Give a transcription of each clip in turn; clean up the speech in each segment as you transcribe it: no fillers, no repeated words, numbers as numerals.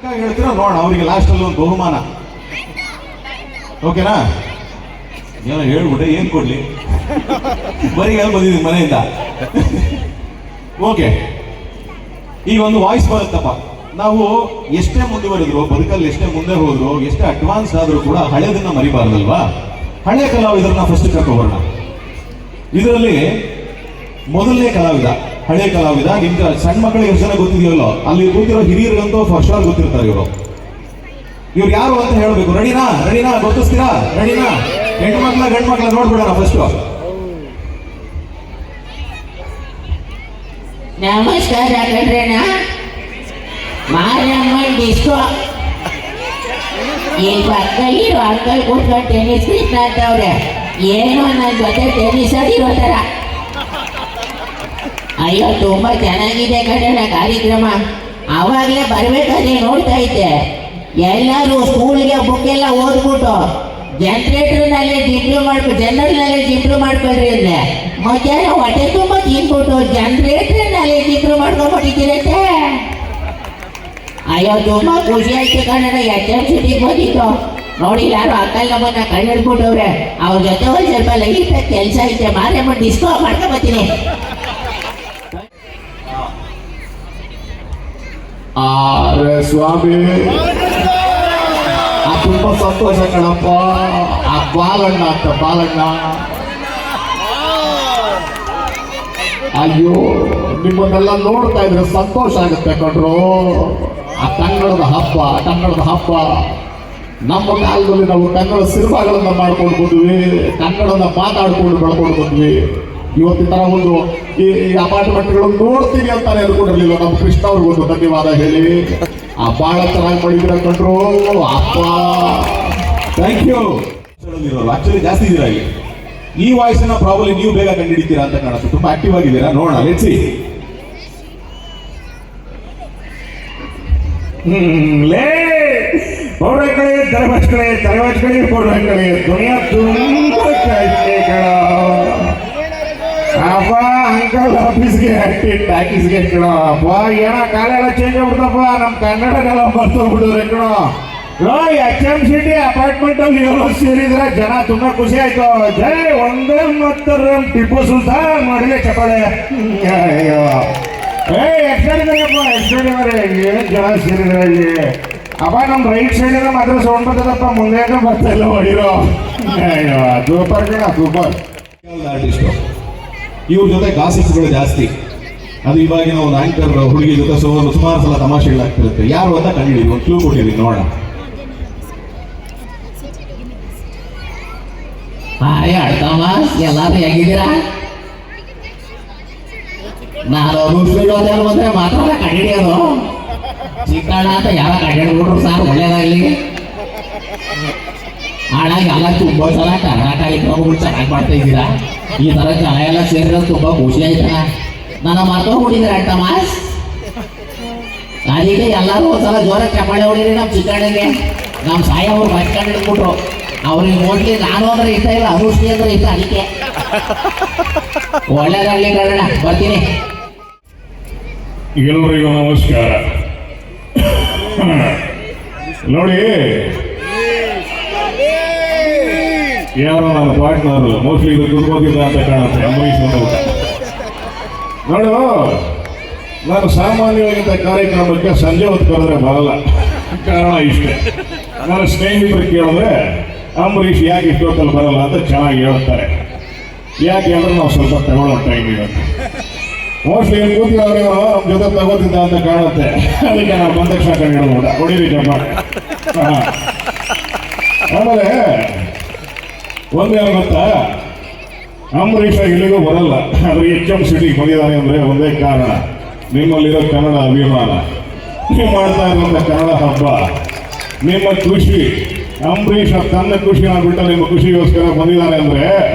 ಹೇಳ್ತೀರಾ ನೋಡ, ಅವರಿಗೆ ಲಾಸ್ಟ್ ಅಲ್ಲಿ ಒಂದು ಬಹುಮಾನ. ಓಕೆನಾ? ಏನೋ ಹೇಳ್ಬಿಟ್ಟೆ, ಏನ್ ಕೊಡ್ಲಿ? ಬರೀ ಬಂದಿದ್ದೀನಿ ಮನೆಯಿಂದ. ಓಕೆ, ಈಗ ಒಂದು ವಾಯ್ಸ್ ಬರುತ್ತಪ್ಪ. ನಾವು ಎಷ್ಟೇ ಮುಂದುವರೆದ್ರು ಬದುಕಲ್ಲಿ, ಎಷ್ಟೇ ಮುಂದೆ ಹೋದ್ರು, ಎಷ್ಟೇ ಅಡ್ವಾನ್ಸ್ ಆದ್ರೂ ಕೂಡ ಹಳೆದನ್ನ ಮರಿಬಾರ್ದಲ್ವಾ? ಹಳೆ ಕಲಾವಿದರನ್ನ ಫಸ್ಟ್ ಕರ್ಕೊಂಡ್ಬರೋಣ. ಇದರಲ್ಲಿ ಮೊದಲನೇ ಕಲಾವಿದ, ಹಳೆ ಕಲಾವಿದ. ನಿಮ್ಗೆ ಸಣ್ಣ ಮಕ್ಕಳಿಗೆ ಎಷ್ಟು ಜನ ಗೊತ್ತಿದೆಯಲ್ಲೋ, ಅಲ್ಲಿ ಕೂತಿರೋ ಹಿರಿಯರಿಗಂತೂ ಫಸ್ಟ್ ಆಗಿ ಗೊತ್ತಿರ್ತಾರೆ ಇವರು. ಇವ್ರು ಯಾರು ಅಂತ ಹೇಳ್ಬೇಕು. ರೆಡಿನಾ? ರೆಡಿನಾ? ಗೊತ್ತಿಸ್ತೀರಾ? ರೆಡಿನಾ? ಹೆಣ್ಣು ಮಕ್ಳ ಗಂಡು ಮಕ್ಳ ನೋಡ್ಬಿಡೋಣ ಫಸ್ಟ್. ನಮಸ್ಕಾರ ಕಣ್ರೇನ, ಮಾರಮ್ಮ ಡಿಸ್ಕೋ. ಈ ಪಕ್ಕದಲ್ಲಿರೋ ಅಂಕಲ್ ಕೂತ್ಕೊಂಡು ಟೆನ್ನಿಸ್ ಆಡ್ತಾವ್ರೆ. ಏನೋ ನನ್ನ ಜೊತೆ ಟೆನ್ನಿಸ್ ಆಡಿರೋ ಥರ. ಅಯ್ಯೋ, ತುಂಬಾ ಚೆನ್ನಾಗಿದೆ ಕಣ್ಣ ಕಾರ್ಯಕ್ರಮ. ಅವಾಗಲೇ ಬರ್ಬೇಕಾದ್ರೆ ನೋಡ್ತಾ ಇದ್ದೆ, ಎಲ್ಲರೂ ಸ್ಕೂಲ್ಗೆ ಬುಕ್ ಎಲ್ಲ ಓದ್ಬಿಟ್ಟು ಜನರೇಟರ್ನಲ್ಲೇ ಇಂಪ್ರೂವ್ ಮಾಡ್ಕೊಳ್ರಿ ಅಂದ್ರೆ ಮಧ್ಯಾಹ್ನ ಹೊಟ್ಟೆ ತುಂಬ ತಿನ್ಬಿಟ್ಟು ಜನರೇಟರ್ನಲ್ಲೇ ಇಂಪ್ರೂವ್ ಮಾಡ್ಕೊಂಡ್ಬಿಟ್ಟಿದ್ದೀರಂತೆ. ಅಯ್ಯೋ, ತುಂಬ ಖುಷಿ ಆಯ್ತು ಕನ್ನಡ. HM ಬಂದಿತ್ತು ನೋಡಿ, ಯಾರು ಅಕ್ಕಲ್ ನಮ್ಮನ್ನ ಕಂಡಿಡ್ಬಿಟ್ಟವ್ರೆ. ಅವ್ರ ಜೊತೆ ಒಂದು ಸ್ವಲ್ಪ ಲೈಟ್ ಕೆಲಸ ಐತೆ, ಮಾರಮ್ಮ ಡಿಸ್ಕೋ ಮಾಡ್ಕೊಂಬತ್ತೀನಿ. ಸ್ವಾಮಿ, ತುಂಬಾ ಸಂತೋಷ ಕಣಪ್ಪ. ಆ ಬಾಲಣ್ಣ ಅಂತ ಬಾಲಣ್ಣ, ಅಯ್ಯೋ ನಿಮ್ಮನ್ನೆಲ್ಲ ನೋಡ್ತಾ ಇದ್ರೆ ಸಂತೋಷ ಆಗುತ್ತೆ ಕಣ್ರು. ಆ ಕನ್ನಡದ ಹಬ್ಬ. ನಮ್ಮ ಕಾಲದಲ್ಲಿ ನಾವು ಕನ್ನಡ ಸಿನಿಮಾಗಳನ್ನ ಮಾಡ್ಕೊಂಡು ಬಂದ್ವಿ, ಕನ್ನಡನ ಮಾತಾಡ್ಕೊಂಡು ಬೆಳ್ಕೊಂಡು ಬಂದ್ವಿ. ಇವತ್ತಿನ ತರ ಒಂದು ಈ ಅಪಾರ್ಟ್ಮೆಂಟ್ಗಳನ್ನು ನೋಡ್ತೀವಿ ಅಂತಾನೆ ಅನ್ಕೊಂಡಿರ್ಲಿಲ್ಲ. ನಮ್ಮ ಕೃಷ್ಣ ಅವ್ರಿಗೊಂದು ಧನ್ಯವಾದ ಹೇಳಿ. ಬಹಳ ಚೆನ್ನಾಗಿ ಮಾಡಿದ್ರ ಕಂಡ್ರು ಅಪ್ಪ. Thank you. ಆಕ್ಚುಲಿ ಜಾಸ್ತಿ ಇದ್ದೀರಾ ಇಲ್ಲಿ. ಈ ವಾಯ್ಸ್ ನ ಪ್ರಾಬ್ಲಿ ನೀವು ಬೇಗ ಕಂಡುಹಿಡಿತೀರಾ ಅಂತ ಕಾಣುತ್ತೆ. ತುಂಬಾ ಆಕ್ಟಿವ್ ಆಗಿದ್ದೀರಾ. ನೋಡೋಣ, ಲೆಟ್ಸ್ ಸಿ. ಪೌರಗಳೇ, ತರವಚ್ಗಳೇ ಪೌರಗಳೇ, ದುನಿಯಾ ತುಂಬ ಅಪ್ಪ ಅಂಕಲ್ ಆಫೀಸ್ಗೆ ಟ್ಯಾಕ್ಸೀಸ್ಗೆ ಕಣೋ. ಅಪ್ಪ ಏನೋ ಕಾಲೆಲ್ಲ ಚೇಂಜ್ ಆಗ್ಬಿಡ್ತಪ್ಪ. ನಮ್ಮ ಕನ್ನಡನೆಲ್ಲ ಮರ್ತೋಗ್ಬಿಟ್ಟಿದ್ರೆ ಕಣೋ. HM ಸಿಟಿ ಅಪಾರ್ಟ್ಮೆಂಟ್ ಅಲ್ಲಿ ಏನೋ ಸೇರಿದ್ರೆ ಜನ ತುಂಬಾ ಖುಷಿ ಆಯ್ತು. ಜೈ ಒಂದೇ ಮತ್ತರ ಟಿಪ್ಪು ಸುಲ್ತಾನ್ ಮಾಡಿದೆ ಚಪ್ಪಾಳೆ. ಅಯ್ಯೋ, ಎಕ್ಸ್ಟ್ರಾಡಿನರಿ ಏನು ಜನ ಸೇರಿದ್ರೆ ಇಲ್ಲಿ. ಅಪ್ಪ ನಮ್ಮ ರೈಟ್ ಸೈಡಿಂದ ಮಾತ್ರ ಸೌಂಡ್ ಬರ್ತದಪ್ಪ, ಮುಂದೆ ಬರ್ತಾ ಇಲ್ಲ ಹೊಡಿರೋ. ಅಯ್ಯೋ, ಸೂಪರ್ ಕಣ, ಸೂಪರ್ ಆರ್ಟಿಸ್ಟು. ಇವ್ರ ಜೊತೆ ಗಾಸಿಪ್ಸ್ಗಳು ಜಾಸ್ತಿ. ಅದು ಇವಾಗಿನ ಒಂದು ಆಂಕರ್ ಹುಡುಗಿ ಜೊತೆ ಸುಮಾರು ಸಲ ತಮಾಷೆಗಳಾಗ್ತಿರುತ್ತೆ. ಯಾರು ಅಂತ ಕಂಡಿದ್ದೀವಿ, ಒಂದು ಕ್ಲೂ ಕೊಟ್ಟಿದ್ದೀನಿ, ನೋಡೋಣ. ಹಾಯ್ ಅಡ್ತಮ್ಮ, ಎಲ್ಲಾರು ಹೇಗಿದ್ದೀರಾ? ನಾನು ಋಷಿಗೋದೇವ್ರು ಬಂದ್ರೆ ಮಾತ್ರ ಕಂಡಿಡಿಯೋದು. ಚಿಕ್ಕಣ್ಣ ಅಂತ ಯಾವ ಕಂಡಿಡ್ಬಿಟ್ರು ಸಾರ್, ಒಳ್ಳೇದಾಗ್ಲಿ. ಹಾಗಾಗಿ ಎಲ್ಲ ತುಂಬ ಸಲ ಕರ್ನಾಟಕ ಇಟ್ಕೊಂಡು ಚೆನ್ನಾಗಿ ಮಾಡ್ತಾ ಇದ್ದೀರಾ. ಈ ಥರ ಜನ ಎಲ್ಲ ಸೇರಿದ್ರೆ ತುಂಬ ಖುಷಿ ಆಯ್ತಲ್ಲ. ನನ್ನ ಮರ್ತೋಗ್ಬಿಟ್ಟಿದ್ರೆ ಅಡ್ತಮ್ಮ. ಅದಕ್ಕೆ ಎಲ್ಲರೂ ಒಂದ್ಸಲ ಜೋರಾಗಿ ಚಪ್ಪಾಳೆ ಹೊಡಿರಿ ನಮ್ಮ ಚಿಕ್ಕಣ್ಣಗೆ. ನಮ್ಮ ಸಾಯಿ ಅವ್ರು ಬಚ್ಕೊಂಡು ಹಿಡ್ಬಿಟ್ರು. ಅವ್ರಿಗೆ ಮೋಸ್ಟ್ಲಿ ನಾನು ಅಂದ್ರೆ ಇಷ್ಟ ಇಲ್ಲ, ಅನುಷ್ಠಿ ಅಂದ್ರೆ ಇಷ್ಟ. ಅದಕ್ಕೆ ಒಳ್ಳೇದಾಗ್ಲಿ ಕನ್ನಡ. ಬರ್ತೀನಿ. ಎಲ್ಲರಿಗೂ ನಮಸ್ಕಾರ. ನೋಡಿ, ಯಾರೋ ನನ್ನ ಪಾರ್ಟ್ನರ್ ಮೋಸ್ಟ್ಲಿ ಇದು ದುರ್ಬೋದಿಲ್ಲ ಅಂತ ಕಾಣುತ್ತೆ. ಅಂಬರೀಷ್ ನೋಡು, ನಾನು ಸಾಮಾನ್ಯವಾಗಿದ್ದ ಕಾರ್ಯಕ್ರಮಕ್ಕೆ ಸಂಜೆ ಹೊತ್ತು ಕರೆದ್ರೆ ಬರಲ್ಲ. ಕಾರಣ ಇಷ್ಟೇ, ನನ್ನ ಸ್ನೇಹಿತರು ಕೇಳಿದ್ರೆ ಅಂಬರೀಷ್ ಯಾಕೆ ಇಷ್ಟೊತ್ತಲ್ಲಿ ಬರಲ್ಲ ಅಂತ ಚೆನ್ನಾಗಿ ಹೇಳ್ತಾರೆ. ಯಾಕೆ ಅಂದ್ರೆ ನಾವು ಸ್ವಲ್ಪ ತಗೊಳ್ಳೋ ಟೈಮ್ ಇರುತ್ತೆ. ಮೋಸ್ಟ್ಲಿ ಕೂತಿರೋರು ನಮ್ಮ ಜೊತೆ ತಗೋತಿದ್ದ ಅಂತ ಕಾಣುತ್ತೆ. ಅದಕ್ಕೆ ನಾವು ಬಂದ ತಕ್ಷಣ ಕಂಡು ಹೊಡೀರಿ ಜಮ್ಮ. ಆಮೇಲೆ ಒಂದೇನು ಗೊತ್ತಾ, ಅಂಬರೀಷ್ ಇಲ್ಲಿಗೂ ಬರಲ್ಲ. ಆದ್ರೆ HM ಸಿಟಿಗೆ ಬಂದಿದ್ದಾನೆ ಅಂದ್ರೆ ಒಂದೇ ಕಾರಣ, ನಿಮ್ಮಲ್ಲಿರೋ ಕನ್ನಡ ಅಭಿಮಾನ, ನೀವು ಮಾಡ್ತಾ ಇರುವಂತ ಕನ್ನಡ ಹಬ್ಬ, ನಿಮ್ಮ ಖುಷಿ. ಅಂಬರೀಷ್ ತನ್ನ ಖುಷಿನ ಬಿಟ್ಟು ನಿಮ್ಮ ಖುಷಿಗೋಸ್ಕರ ಬಂದಿದ್ದಾನೆ ಅಂದ್ರೆ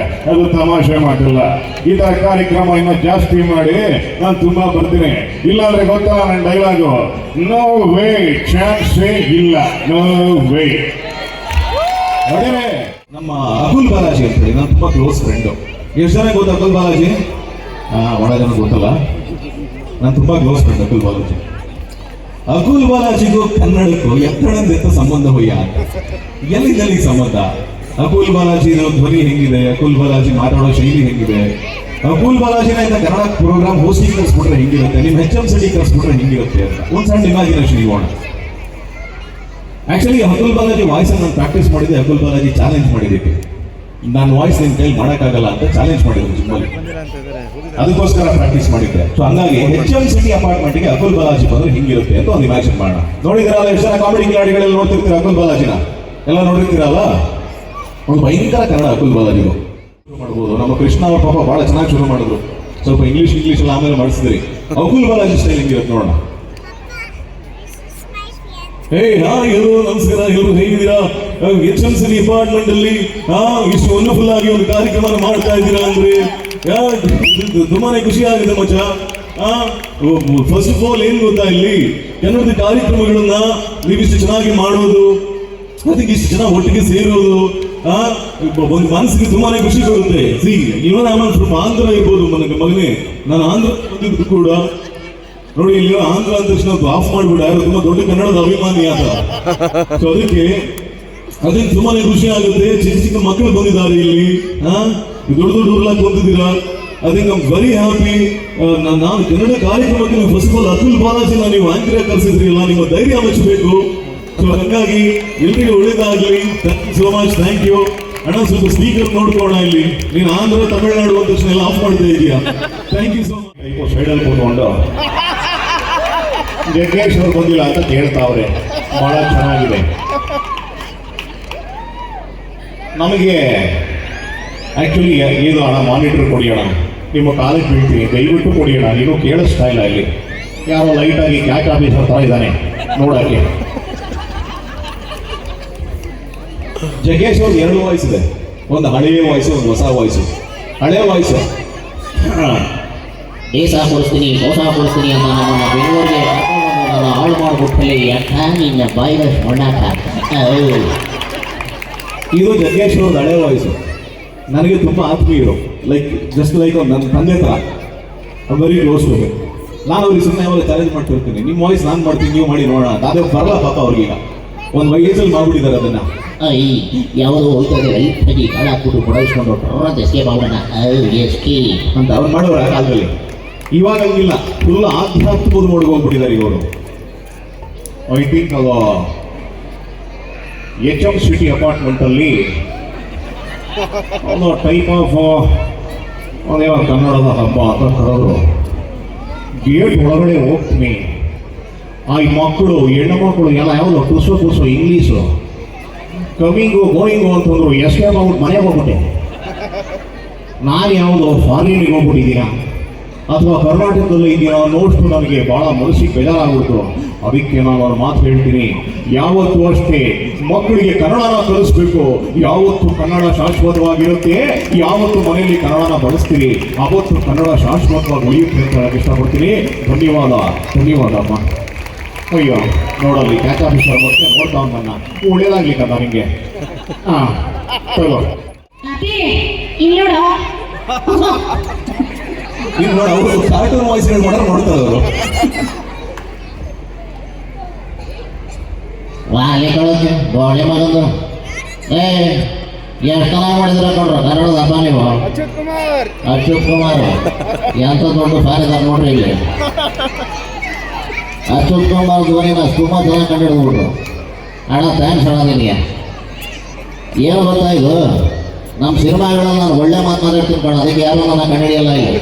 ಅದು ತಮಾಷೆ ಮಾಡಿಲ್ಲ. ಈ ತರ ಕಾರ್ಯಕ್ರಮ ಇನ್ನೂ ಜಾಸ್ತಿ ಮಾಡಿ ನಾನು ತುಂಬಾ ಬರ್ತೀನಿ. ಇಲ್ಲಾಂದ್ರೆ ಗೊತ್ತಾ ನನ್ನ ಡೈಲಾಗು, ನೋ ವೇ, ಚಾನ್ಸೇ ಇಲ್ಲ, ನೋ ವೇ. ನಮ್ಮ ಅಕುಲ್ ಬಾಲಾಜಿ ಅಂತ ಹೇಳಿ ನಾನು ತುಂಬಾ ಕ್ಲೋಸ್ ಫ್ರೆಂಡು. ಎಷ್ಟು ಜನ ಗೊತ್ತು ಅಕುಲ್ ಬಾಲಾಜಿ? ಬಹಳ ಜನ ಗೊತ್ತಲ್ಲ. ನಾನು ತುಂಬಾ ಕ್ಲೋಸ್ ಫ್ರೆಂಡ್ ಅಕುಲ್ ಬಾಲಾಜಿ. ಅಕುಲ್ ಬಾಲಾಜಿಗೂ ಕನ್ನಡಕ್ಕೂ ಎತ್ತಣದೆತ್ತ ಸಂಬಂಧ ಹೋಯ್ಯ ಎಲ್ಲಿಂದಲ್ಲಿ ಸಂಬಂಧ? ಅಕುಲ್ ಬಾಲಾಜಿ ಧ್ವನಿ ಹೆಂಗಿದೆ, ಅಕುಲ್ ಬಾಲಾಜಿ ಮಾತಾಡೋ ಶೈಲಿ ಹೆಂಗಿದೆ, ಅಕುಲ್ ಬಾಲಾಜಿನ ಇಂದ ಕನ್ನಡ ಪ್ರೋಗ್ರಾಮ್ ಹೋಸ್ಟಿಂಗ್ ಕರ್ಸ್ಬಿಟ್ರೆ ಹೆಂಗಿರುತ್ತೆ, ನಿಮ್ HMCD ಕರ್ಸ್ಬಿಟ್ರೆ ಹೆಂಗಿರುತ್ತೆ ಅಂತ ಒಂದ್ ಸಣ್ಣ ಇಮ್ಯಾಜಿನೇಷನ್ ಇಗೋಣ. ಆಕ್ಚುಲಿ ಅಕುಲ್ ಬಾಲಾಜಿ ವಾಯ್ಸ್ ನಾನು ಪ್ರಾಕ್ಟೀಸ್ ಮಾಡಿದ್ದೆ, ಅಕುಲ್ ಬಾಲಾಜಿ ಚಾಲೆಂಜ್ ಮಾಡಿದ್ದಕ್ಕೆ ನಾನು ವಾಯ್ಸ್ ನಿನ್ ಕೈಲಿ ಮಾಡೋಕ್ಕಾಗಲ್ಲ ಅಂತ ಚಾಲೆಂಜ್ ಮಾಡಿದ್ರು ಜಿಮ್ಮಲ್ಲಿ, ಅದಕ್ಕೋಸ್ಕರ ಪ್ರಾಕ್ಟೀಸ್ ಮಾಡಿದ್ದೆ. ಸೊ ಹಂಗಾಗಿ HMCD ಅಪಾರ್ಟ್ಮೆಂಟ್ಗೆ ಅಕುಲ್ ಬಾಲಾಜಿ ಬಂದ್ರೆ ಹಿಂಗಿರುತ್ತೆ ಅಂತ ಒಂದು ಇಮ್ಯಾಜಿನ್ ಮಾಡೋಣ. ನೋಡಿದಿರಲ್ಲ ಎಷ್ಟು ಜನ ಕಾಮಿಡಿ ಕಿಲಾಡಿಗಳೆಲ್ಲ ನೋಡ್ತಿರ್ತೀರ ಅಕುಲ್ ಬಾಲಾಜಿನ ಎಲ್ಲ ನೋಡಿರ್ತೀರಲ್ಲ, ಒಂದು ಭಯಂಕರ ಕನ್ನಡ ಅಕುಲ್ ಬಾಲಾಜಿದು ಮಾಡ್ಬೋದು. ನಮ್ಮ ಕೃಷ್ಣ ಅವ್ರ ಪಾಪ ಬಹಳ ಚೆನ್ನಾಗಿ ಶುರು ಮಾಡಿದ್ರು, ಸ್ವಲ್ಪ ಇಂಗ್ಲಿಷ್ ಎಲ್ಲ ಆಮೇಲೆ ಮಾಡಿಸಿದ್ರಿ. ಅಕುಲ್ ಬಾಲಾಜಿ ಸ್ಟೈಲ್ ಹೆಂಗಿರುತ್ತೆ ನೋಡೋಣ. ಎಲ್ಲರೂ ನಮಸ್ಕಾರ, ಎಲ್ಲರೂ ಹೇಗಿದ್ದೀರಾ? HMCD ಅಪಾರ್ಟ್ಮೆಂಟ್ ಅಲ್ಲಿ ಇಷ್ಟು ವಂಡರ್ಫುಲ್ ಆಗಿ ಒಂದು ಕಾರ್ಯಕ್ರಮ ಮಾಡ್ತಾ ಇದ್ದೀರಾ ಅಂದ್ರೆ ತುಂಬಾನೇ ಖುಷಿ ಆಗಿದೆ ಮಚ್ಚ. ಫಸ್ಟ್ ಆಫ್ ಆಲ್ ಏನ್ ಗೊತ್ತಾ, ಇಲ್ಲಿ ಕನ್ನಡದ ಕಾರ್ಯಕ್ರಮಗಳನ್ನ ನೀವಿಷ್ಟು ಚೆನ್ನಾಗಿ ಮಾಡೋದು, ಅದಕ್ಕೆ ಇಷ್ಟು ಜನ ಒಟ್ಟಿಗೆ ಸೇರೋದು ಒಂದು ಮನಸ್ಸಿಗೆ ತುಂಬಾನೇ ಖುಷಿ ಕೊಡುತ್ತೆ. ಇವನ್ ಸ್ವಲ್ಪ ಆಂಧ್ರ ಇರ್ಬೋದು ಮಗನೇ, ನಾನು ಆಂಧ್ರ ಬಂದಿದ್ದು ಕೂಡ ನೋಡಿ, ಇಲ್ಲಿ ಆಂಧ್ರ ಅಂದ ತಕ್ಷಣ ಆಫ್ ಮಾಡ್ಬಿಡ, ಯಾರು ತುಂಬಾ ದೊಡ್ಡ ಕನ್ನಡದ ಅಭಿಮಾನಿ ಆತ. ಸೊ ಅದಕ್ಕೆ ತುಂಬಾನೇ ಖುಷಿ ಆಗುತ್ತೆ. ಚಿಕ್ಕ ಚಿಕ್ಕ ಮಕ್ಕಳು ಬಂದಿದ್ದಾರೆ ಇಲ್ಲಿ, ದೊಡ್ಡ ದೊಡ್ಡ ಊರ್ಲಾಕ್ ಬಂದಿದ್ದೀರಾ, ಅದಕ್ಕೆ ನಮ್ ವೆರಿ ಹ್ಯಾಪಿ. ನಾನು ಕನ್ನಡ ಕಾರ್ಯಕ್ರಮಕ್ಕೆ ನೀವು ಫಸ್ಟ್ ಆಫ್ ಆಲ್ ಅಕುಲ್ ಬಾಲಾಜಿನ ನೀವು ಆಂಕರ್ ಕರೆಸಿದ್ರಿಲ್ಲ, ನಿಮ್ಮ ಧೈರ್ಯ ಮೆಚ್ಚಬೇಕು. ಸೊ ಹಾಗಾಗಿ ಎಲ್ರಿಗೂ ಒಳ್ಳೇದಾಗ್ಲಿ. Thank you so much, thank you ಅಣ್ಣ. ಸ್ವಲ್ಪ ಸ್ಪೀಕರ್ ನೋಡ್ಕೋಣ, ಇಲ್ಲಿ ನೀನು ಆಂಧ್ರ ತಮಿಳುನಾಡು ಅಂದ ತಕ್ಷಣ ಎಲ್ಲ ಆಫ್ ಮಾಡ್ತಾ ಇದೀಯಾ. Thank you so much. ಸೈಡಲ್ಲಿ ಕೂತ್ಕೊಂಡು ಜಗ್ಗೇಶ್ ಅವ್ರು ಬಂದಿಲ್ಲ ಅಂತ ಕೇಳ್ತಾವ್ರೆ, ಬಹಳ ಚೆನ್ನಾಗಿದೆ. ನಮಗೆ ಆಕ್ಚುಲಿ ಇದು ಅಣ್ಣ ಮಾನಿಟರ್ ಕೊಡಿ ಅಣ್ಣ, ನಿಮ್ಮ ಕಾಲೇಜ್ ಬೀಳ್ತೀನಿ, ದಯವಿಟ್ಟು ಕೊಡಿ ಅಣ್ಣ. ಇನ್ನೂ ಕೇಳಿಸ್ತಾ ಇಲ್ಲ, ಇಲ್ಲಿ ಯಾರೋ ಲೈಟಾಗಿ ಕ್ಯಾಚ್ ಆಫೀಸರ್ ಥರ ಇದ್ದಾನೆ ನೋಡಕ್ಕೆ. ಜಗ್ಗೇಶ್ ಅವ್ರಿಗೆ ಎರಡು ವಾಯ್ಸ್ ಇದೆ, ಒಂದು ಹಳೆಯ ವಾಯ್ಸು, ಒಂದು ಹೊಸ ವಾಯ್ಸು. ಹಳೆಯ ವಾಯ್ಸು ದೇಶ ಕೊಡಿಸ್ತೀನಿ, ಮೋಸ ಕೊಡಿಸ್ತೀನಿ ಅಂತ ನಮ್ಮನ್ನು ಬೆಂಗಳೂರಿಗೆ ನನ್ನ ಹಾಳು ಮಾಡಿಬಿಟ್ಟಲ್ಲಿ ಯಾಕ ನಿನ್ನ ಬಾಯಿದ ಹೊಣ್ಣಾಕ. ಇದು ಜಗ್ಗೇಶ್ ಅವ್ರದ್ದು ಹಳೆ ವಾಯ್ಸು. ನನಗೆ ತುಂಬ ಆತ್ಮೀಯರು, ಲೈಕ್ ಜಸ್ಟ್ ಲೈಕ್ ನನ್ನ ತಂದೆ ಥರ, ವೆರಿ ಕ್ಲೋಸ್ ಟು. ನಾನು ಅವ್ರಿಗೆ ಸುಮ್ಮನೆ ಅವಾಗ ಚಾಲೆಂಜ್ ಮಾಡ್ತಿರ್ತೀನಿ, ನಿಮ್ಮ ವಾಯ್ಸ್ ನಾನು ಮಾಡ್ತೀನಿ, ನೀವು ಮಾಡಿ ನೋಡೋಣ. ಅದೇ ಬರಲ್ಲ ಪಾಪ ಅವ್ರಿಗೀಗ, ಒಂದು ವಯಸ್ಸಲ್ಲಿ ಮಾಡ್ಬಿಟ್ಟಿದ್ದಾರೆ ಅದನ್ನ. ಯಾವುದೋ ಹೋಗ್ತದೆ ರೈತರಿಗೆ ಕಾಳ ಹಾಕ್ಬಿಟ್ಟು ಕೊಡಿಸ್ಕೊಂಡು ಎಸ್ಕೇಪ್ ಆಗೋಣ ಎಸ್ಕೇ ಅಂತ ಅವ್ರು ಮಾಡೋರು ಆ ಕಾಲದಲ್ಲಿ. ಇವಾಗ ಹಂಗಿಲ್ಲ, ಫುಲ್ ಆಧ್ಯಾತ್ಮದ ನೋಡ್ಕೊಂಡ್ಬಿಟ್ಟಿದ್ದಾರೆ ಇವರು. ಐ ಥಿಂಕ್ HMCD ಅಪಾರ್ಟ್ಮೆಂಟಲ್ಲಿ ಒಂದು ಟೈಪ್ ಆಫ್ ಅದೇವ ಕನ್ನಡದ ಹಬ್ಬ ಅಂತ ಕರೆದ್ರು. ಗೇಟ್ ಒಳಗಡೆ ಹೋಗ್ತೀನಿ, ಈ ಮಕ್ಕಳು ಹೆಣ್ಣು ಮಕ್ಕಳು ಎಲ್ಲ ಯಾವುದು ಕುಸು ಇಂಗ್ಲೀಷು ಕಮಿಂಗು ಗೋಯಿಂಗು ಅಂತಂದ್ರು. ಎಸ್ಕೇಪ್ ಆಗ್ಬಿಟ್ಟು ಮನೆಗೆ ಹೋಗ್ಬಿಟ್ಟೆ. ನಾನು ಯಾವುದು ಫಾರಿನಿಗೆ ಹೋಗ್ಬಿಟ್ಟಿದ್ದೀರಾ ಅಥವಾ ಕರ್ನಾಟಕದಲ್ಲಿ ಇದೆಯಾ ನೋಡ್ತು, ನನಗೆ ಭಾಳ ಮನಸ್ಸಿಗೆ ಬೇಜಾರಾಗ್ಬಿಡ್ತು. ಅದಕ್ಕೆ ನಾನು ಅವ್ರ ಮಾತು ಹೇಳ್ತೀನಿ, ಯಾವತ್ತೂ ಅಷ್ಟೇ ಮಕ್ಕಳಿಗೆ ಕನ್ನಡನ ಕಲಿಸ್ಬೇಕು. ಯಾವತ್ತು ಕನ್ನಡ ಶಾಶ್ವತವಾಗಿರುತ್ತೆ, ಯಾವತ್ತು ಮನೆಯಲ್ಲಿ ಕನ್ನಡನ ಬಳಸ್ತೀರಿ, ಆವತ್ತು ಕನ್ನಡ ಶಾಶ್ವತವಾಗಿ ಉಳಿಯುತ್ತೆ ಅಂತ ಹೇಳಕ್ಕೆ ಇಷ್ಟಪಡ್ತೀನಿ. ಧನ್ಯವಾದ ಅಮ್ಮ. ಅಯ್ಯೋ ನೋಡಲ್ಲಿ ಕ್ಯಾಚ್ ಆಫೀಸರ್ ಮತ್ತೆ ನೋಡ್ತಾ ನನ್ನ ಒಳ್ಳೇದಾಗ್ಲಿ ಕದ ನಿಮಗೆ. ಹಾಂ ಚಲೋ ಇನ್ನು ನೋಡಿ, ಅವರು ಕಾರ್ಟೂನ್ ವಾಯ್ಸ್ಗಳು ಮಾಡೋರು ನೋಡ್ತಾರೆ ಅವರು. ವಾಲಿ ಕಳೋದು ಗೋಡೆ ಮಗಂದು ಎಷ್ಟು ಚೆನ್ನಾಗಿ ಮಾಡಿದ್ರೆ ಕೊಡ್ರು ಕನ್ನಡದ ಹಬ್ಬ ನೀವು. ಅಚ್ಯುತ್ ಕುಮಾರ್ ಎಂತ ದೊಡ್ಡ ಸಾರಿದಾರ ನೋಡ್ರಿ ಇಲ್ಲಿ. ಅಚ್ಯುತ್ ಕುಮಾರ್ ಧ್ವನಿನ ತುಂಬ ಚೆನ್ನಾಗಿ ಕಂಡಿಡ್ಬಿಟ್ರು. ಅಣ್ಣ ಥ್ಯಾಂಕ್ಸ್ ಅಣ್ಣ ನಿನಗೆ. ಏನು ಗೊತ್ತಾ ಇದು, ನಮ್ಮ ಸಿನಿಮಾಗಳಲ್ಲಿ ನಾನು ಒಳ್ಳೆ ಮಾತು ಮಾತಾಡ್ತೀನಿ ಕಣ, ಅದಕ್ಕೆ ಯಾರು ನನ್ನ ಕಂಡಿಡಿಯಲ್ಲ. ಇಲ್ಲಿ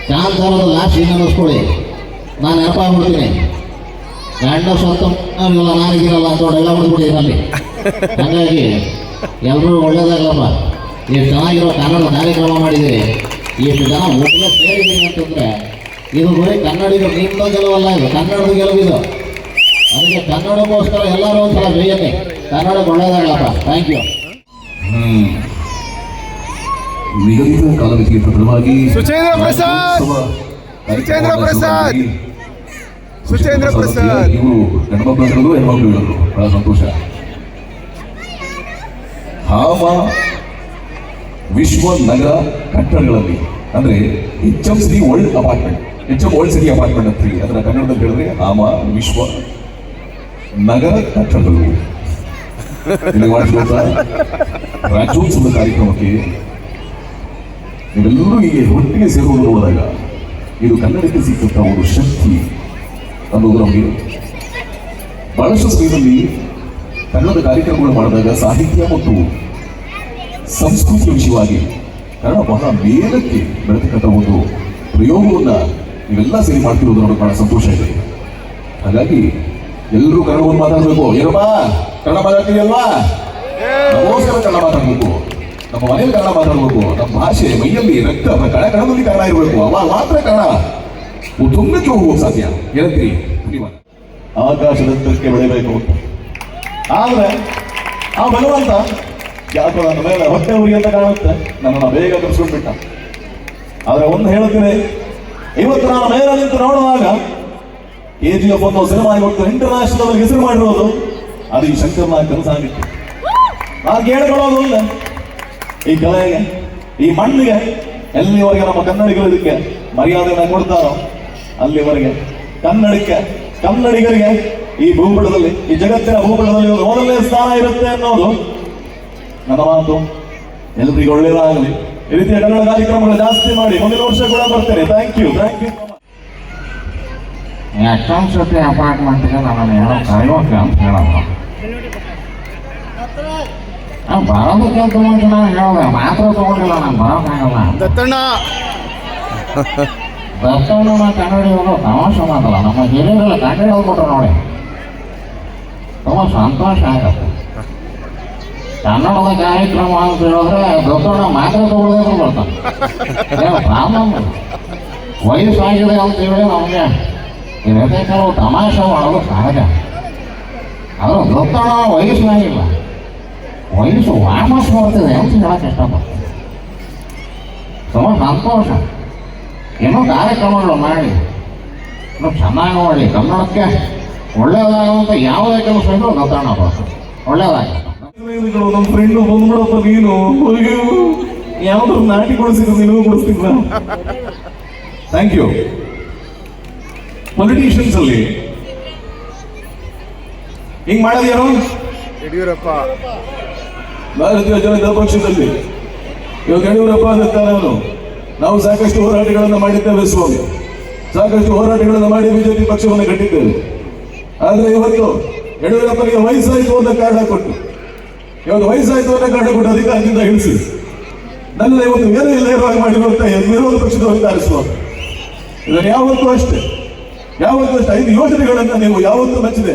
ಕಾಂತಾರದ ಲಾಸ್ಟ್ ಇನ್ನು ಅನ್ನಿಸ್ಕೊಳ್ಳಿ, ನಾನು ನೆನಪಾಗ್ಬಿಡ್ತೀನಿ. ಗಂಡ ಸ್ವಂತ ಅವ್ರಿಗೆಲ್ಲ ನಾನಿದ್ದೀನಲ್ಲ ಅಂತ ಎಲ್ಲ ಮಾಡ್ಬಿಟ್ಟಿದ್ದೀನಿ. ಹಾಗಾಗಿ ಎಲ್ಲರೂ ಒಳ್ಳೇದಾಗಲ್ಲಪ್ಪ. ಎಷ್ಟು ಚೆನ್ನಾಗಿರೋ ಕನ್ನಡ ಕಾರ್ಯಕ್ರಮ ಮಾಡಿದ್ದೀರಿ, ಎಷ್ಟು ಜನ ಒಟ್ಟಿಗೆ ಸೇರಿದ್ದೀನಿ ಅಂತಂದರೆ ಇದು ಬರೀ ಕನ್ನಡಿಗರು ನಿಮ್ಮದು ಗೆಲುವಲ್ಲ, ಇದು ಕನ್ನಡದ ಗೆಲುವಿದು. ಅದಕ್ಕೆ ಕನ್ನಡಕ್ಕೋಸ್ಕರ ಎಲ್ಲರೂ ಒಂದ್ಸಲ ಬೇಯನ್ನಿ. ಕನ್ನಡ ಒಳ್ಳೇದಾಗಲ್ಲಪ್ಪ. Thank you. ನಿಗದಿತ ಕಾಲಮಿತಿಗೆ ಪ್ರಬಲವಾಗಿ ಸುಚೇಂದ್ರ ಪ್ರಸಾದ್ ಇವರು ಗಣಮಕ್ಕಳು ಹೇಳಿದ್ರು, ಹೆಣ್ಮಕ್ಳು ಹೇಳಿದ್ರು. ಬಹಳ ಸಂತೋಷ. ಹಾಮ ವಿಶ್ವ ನಗರ ಕಟ್ಟಡಗಳಲ್ಲಿ ಅಂದ್ರೆ HMCD world apartment H old city apartment ಅಂತ ಹೇಳಿ ಅದರ ಕನ್ನಡದಲ್ಲಿ ಹೇಳಿದ್ರೆ ಆಮ ವಿಶ್ವ ನಗರ ಕಟ್ಟಡಗಳು ಇಲ್ಲಿ ಮಾಡಿಸ್ಕೊಳ್ತಾ ರಾಜ್ಯೋತ್ಸವದ ಕಾರ್ಯಕ್ರಮಕ್ಕೆ ನೀವೆಲ್ಲರೂ ಹೀಗೆ ಒಟ್ಟಿಗೆ ಸೇರುವುದು ನೋಡಿದಾಗ ಇದು ಕನ್ನಡಕ್ಕೆ ಸಿಕ್ಕಂತ ಒಂದು ಶಕ್ತಿ ಅನ್ನೋದು ನಮಗೆ ಬಹಳಷ್ಟು ಸಮಯದಲ್ಲಿ ಕನ್ನಡದ ಕಾರ್ಯಕ್ರಮಗಳು ಮಾಡಿದಾಗ ಸಾಹಿತ್ಯ ಮತ್ತು ಸಂಸ್ಕೃತಿಯ ವಿಷಯವಾಗಿ ಕನ್ನಡ ಬಹಳ ಮೇಲಕ್ಕೆ ಬೆಳೆತಕ್ಕಂಥ ಒಂದು ಪ್ರಯೋಗವನ್ನ ನೀವೆಲ್ಲ ಸೇರಿ ಮಾಡ್ತಿರೋದು ನೋಡಿ ಬಹಳ ಸಂತೋಷ ಇದೆ. ಹಾಗಾಗಿ ಎಲ್ಲರೂ ಕನ್ನಡವನ್ನು ಮಾತಾಡಬೇಕು. ಏನಪ್ಪ ಕನ್ನಡ ಮಾತಾಡ್ತೀವಿ ಅಲ್ವಾ? ನಮಗೋಸ್ಕರ ಕನ್ನಡ ಮಾತಾಡಬೇಕು, ನಮ್ಮ ಮನೆಯಲ್ಲಿ ಕನ್ನಡ ಮಾತಾಡಬೇಕು, ನಮ್ಮ ಭಾಷೆ ಮೈಯಲ್ಲಿ ರಕ್ತ ಕಣದಲ್ಲಿ ಕನ್ನಡ ಇರಬೇಕು. ಅವಾಗ ಮಾತ್ರ ಕನ್ನಡ ಉತ್ತುಂಗಕ್ಕೆ ಹೋಗುವ ಸಾಧ್ಯ. ಏನಂತೀರಿ? ಆಕಾಶದಂತಕ್ಕೆ ಬೆಳೆಯಬೇಕು ಅಂತ. ಆದ್ರೆ ಆ ಭಗವಂತ ಯಾಕೋ ನನ್ನ ಮೇಲೆ ಹೊಟ್ಟೆ ಉರಿ ಅಂತ ಕಾಣುತ್ತೆ, ನನ್ನನ್ನು ಬೇಗ ಕರ್ಸ್ಕೊಂಡ್ಬಿಟ್ಟ. ಆದ್ರೆ ಒಂದು ಹೇಳ್ತೀನಿ, ಇವತ್ತು ನಾನು ಮೇಲೆ ನಿಂತು ನೋಡುವಾಗ KGF ಒಂದು ಸಿನಿಮಾ ಇವತ್ತು ಇಂಟರ್ನ್ಯಾಷನಲ್ ಹೆಸರು ಮಾಡಿರೋದು ಅದು ಈ ಶಂಕರ್ನ ಕನಸಾಗಿತ್ತು. ನಾನು ಕೇಳಿಕೊಳ್ಳೋದು ಇಲ್ಲ ಈ ಕಲೆಗೆ, ಈ ಮಣ್ಣಿಗೆ ಎಲ್ಲಿವರೆಗೆ ನಮ್ಮ ಕನ್ನಡಿಗರು ಇದಕ್ಕೆ ಮರ್ಯಾದೆಯನ್ನು ಕೊಡ್ತಾರೋ ಅಲ್ಲಿವರೆಗೆ ಕನ್ನಡಿಗರಿಗೆ ಈ ಭೂಪಟದಲ್ಲಿ, ಈ ಜಗತ್ತಿನ ಭೂಪಟದಲ್ಲಿ ಒಂದು ಮೊದಲನೇ ಸ್ಥಾನ ಇರುತ್ತೆ ಅನ್ನೋದು ನನ್ನ ಮಾತು. ಎಲ್ರಿಗೂ ಒಳ್ಳೆಯದಾಗಲಿ. ಈ ರೀತಿಯ ಕನ್ನಡ ಕಾರ್ಯಕ್ರಮಗಳು ಜಾಸ್ತಿ ಮಾಡಿ ಮುಂದಿನ ವರ್ಷ ಕೂಡ ಬರ್ತೇನೆ. Thank you. ಎಷ್ಟೊಂದು ಸತಿ ಅಪಾರ್ಟ್ಮೆಂಟ್ಗೆ ನನ್ನನ್ನು ಏನೋ ಕರೆಯೋಕೆ ಅಂತ ಹೇಳೋದು. ನಾವು ಬರೋದಕ್ಕೆ ಅಂತ ಮುಂಚೆ ನಾನು ಹೇಳಿದೆ, ಮಾತ್ರ ತಗೊಂಡಿಲ್ಲ, ನಾನು ಬರೋಕ್ಕಾಗಲ್ಲ. ದತ್ತಣ್ಣ ಕನ್ನಡಿಗರು ತಮಾಷೆ ಮಾಡಲ್ಲ. ನಮ್ಮ ಹಿರಿಯರೆಲ್ಲ ಕನ್ನಡ ಹೇಳ್ಬಿಟ್ರು ನೋಡಿ, ತುಂಬ ಸಂತೋಷ ಆಗತ್ತೆ. ಕನ್ನಡದ ಕಾರ್ಯಕ್ರಮ ಅಂತ ಹೇಳಿದ್ರೆ ದತ್ತಣ್ಣ ಮಾತ್ರ ತಗೊಳ್ಳೋದು ಬರ್ತಾನೆ. ಪ್ರಾಬ್ಲಮ್ ವಯಸ್ಸಾಗಿದೆ ಅಂತ ಹೇಳಿ ನಮಗೆ ಇವತ್ತೇ ಕೆಲವು ತಮಾಷೆ ಮಾಡೋದು ಸಹಜ. ಆದರೂ ದತ್ತಣ್ಣ ವಯಸ್ಸಾಗಿಲ್ಲ, ವಯಸ್ಸು ವಾಪಸ್ ಬರ್ತಿದೆ ಅಂತ ಹೇಳಕ್ಕೆ ಇಷ್ಟಪಡ್ತೀನಿ. ತುಂಬ ಸಂತೋಷ. ಏನೋ ಕಾರ್ಯಕ್ರಮಗಳು ಮಾಡಿ ಇನ್ನೂ ಚೆನ್ನಾಗಿ ಮಾಡಿ ಕನ್ನಡಕ್ಕೆ ಒಳ್ಳೆಯದಾಗುವಂಥ ಯಾವುದೇ ಕೆಲಸ ಇದ್ರೂ ದತ್ತಣ್ಣ ಬರ್ತಾರೆ, ಒಳ್ಳೆಯದಾಗುತ್ತೆ. ನಮ್ಮ ಫ್ರೆಂಡು ಬಂದ್ಬಿಡಪ್ಪ, ನೀನು ಯಾವ್ದಾದ್ರು ನಾಟಿ ಕೊಡಿಸಿದ್ರು ನೀನು ಕೊಡಿಸ್ತಿದ್ದ. Thank you. ಪೊಲಿಟಿಷಿಯನ್ಸ್ ಅಲ್ಲಿ ಹಿಂಗ್ ಮಾಡೋದು ಯಾರು? ಯಡಿಯೂರಪ್ಪ. ಭಾರತೀಯ ಜನತಾ ಪಕ್ಷದಲ್ಲಿ ಇವಾಗ ಯಡಿಯೂರಪ್ಪ ಅಂತಾನೆ ಅವನು. ನಾವು ಸಾಕಷ್ಟು ಹೋರಾಟಗಳನ್ನು ಮಾಡಿದ್ದೇವೆ ಸ್ವಾಮಿ, ಸಾಕಷ್ಟು ಹೋರಾಟಗಳನ್ನು ಮಾಡಿ ಬಿಜೆಪಿ ಪಕ್ಷವನ್ನು ಕಟ್ಟಿದ್ದೇವೆ. ಆದ್ರೆ ಇವತ್ತು ಯಡಿಯೂರಪ್ಪನಿಗೆ ವಯಸ್ಸಾಯಿತು ಅಂತ ಕಾರಣ ಕೊಟ್ಟು, ಇವತ್ತು ವಯಸ್ಸಾಯಿತು ಅಂತ ಕಾರಣ ಕೊಟ್ಟು ಅಧಿಕಾರದಿಂದ ಇಳಿಸಿ ನನ್ನ ಇವತ್ತು ಬೇರೆ ಎಲ್ಲ ಇರುವಾಗ ಮಾಡಿರುವಂತ ವಿರೋಧ ಪಕ್ಷದವರಿಗೆ ಆರಿಸುವ. ಇದನ್ನು ಯಾವತ್ತೂ ಅಷ್ಟೇ 5 ಯೋಜನೆಗಳನ್ನು ನೀವು ಯಾವತ್ತೂ ಮೆಚ್ಚಿದೆ.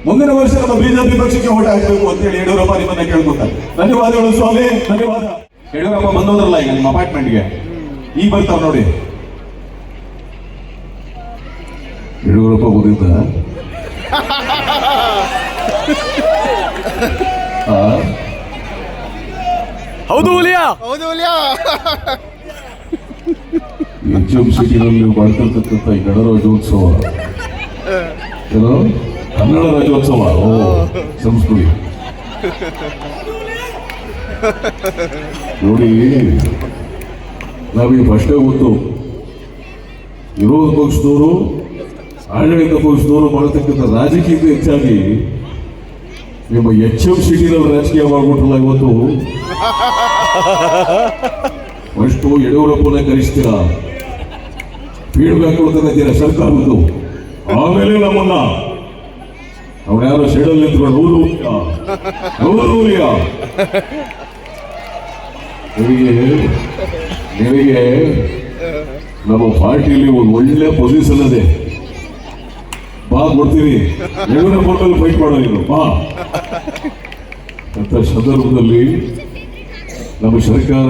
ಮುಂದಿನ ವರ್ಷ ನಮ್ಮ ಬಿಜೆಪಿ ಪಕ್ಷಕ್ಕೆ ಓಟ್ ಹಾಕಬೇಕು ಅಂತ ಹೇಳಿ ಯಡಿಯೂರಪ್ಪ ನಿಮ್ಮನ್ನ ಕೇಳ್ಕೊತಾರೆ. ಧನ್ಯವಾದಗಳು ಸ್ವಾಮಿ, ಧನ್ಯವಾದ. ಯಡಿಯೂರಪ್ಪ ಬಂದೋದ್ರಲ್ಲ ಈಗ ನಿಮ್ಮ ಅಪಾರ್ಟ್ಮೆಂಟ್ಗೆ, ಈಗ ಬರ್ತಾವ ನೋಡಿ. ಯಡಿಯೂರಪ್ಪ ಬಂದಿದ್ದ ಹೌದು ಹುಲಿಯಾ, ಹೌದು ಹುಲಿಯಾ. HM ಸಿಟಿನಲ್ಲಿ ಮಾಡ್ತಿರ್ತಕ್ಕಂಥ ಈ ಕನ್ನಡ ರಾಜ್ಯೋತ್ಸವ, ಏನೋ ಕನ್ನಡ ರಾಜ್ಯೋತ್ಸವ, ಸಂಸ್ಕೃತಿ ನೋಡಿ. ನಾವೀಗ ಫಸ್ಟೇ ಗೊತ್ತು, ವಿರೋಧ ಪಕ್ಷದವರು ಆಡಳಿತ ಪಕ್ಷದವರು ಮಾಡತಕ್ಕಂಥ ರಾಜಕೀಯದ ಹೆಚ್ಚಾಗಿ ನಿಮ್ಮ HM ಸಿಟಿನಲ್ಲಿ ರಾಜಕೀಯ ಮಾಡ್ಬಿಟ್ರಲ್ಲ ಇವತ್ತು. ಫಸ್ಟು ಯಡಿಯೂರಪ್ಪನ ಕರೆಸ್ತೀರಾ, ಫೀಡ್ಬ್ಯಾಕ್ ಕೊಡ್ತೀರಾ ಸರ್ಕಾರದ್ದು, ಆಮೇಲೆ ನಮ್ಮನ್ನ ಅವನ್ಯಾರೋ ಶೆಡಲ್ಲಿ ನಿಂತ್ಕೊಂಡು ಹೌದು ನಿಮಗೆ ನಮ್ಮ ಪಾರ್ಟಿಯಲ್ಲಿ ಒಂದು ಒಳ್ಳೆ ಪೊಸಿಷನ್ ಇದೆ, ಬಾ ಕೊಡ್ತೀವಿ, ಯಡಿಯೂರಪ್ಪನಲ್ಲಿ ಫೈಟ್ ಮಾಡೋದು ಬಾ ಅಂತ ಸಂದರ್ಭದಲ್ಲಿ ನಮ್ಮ ಸರ್ಕಾರ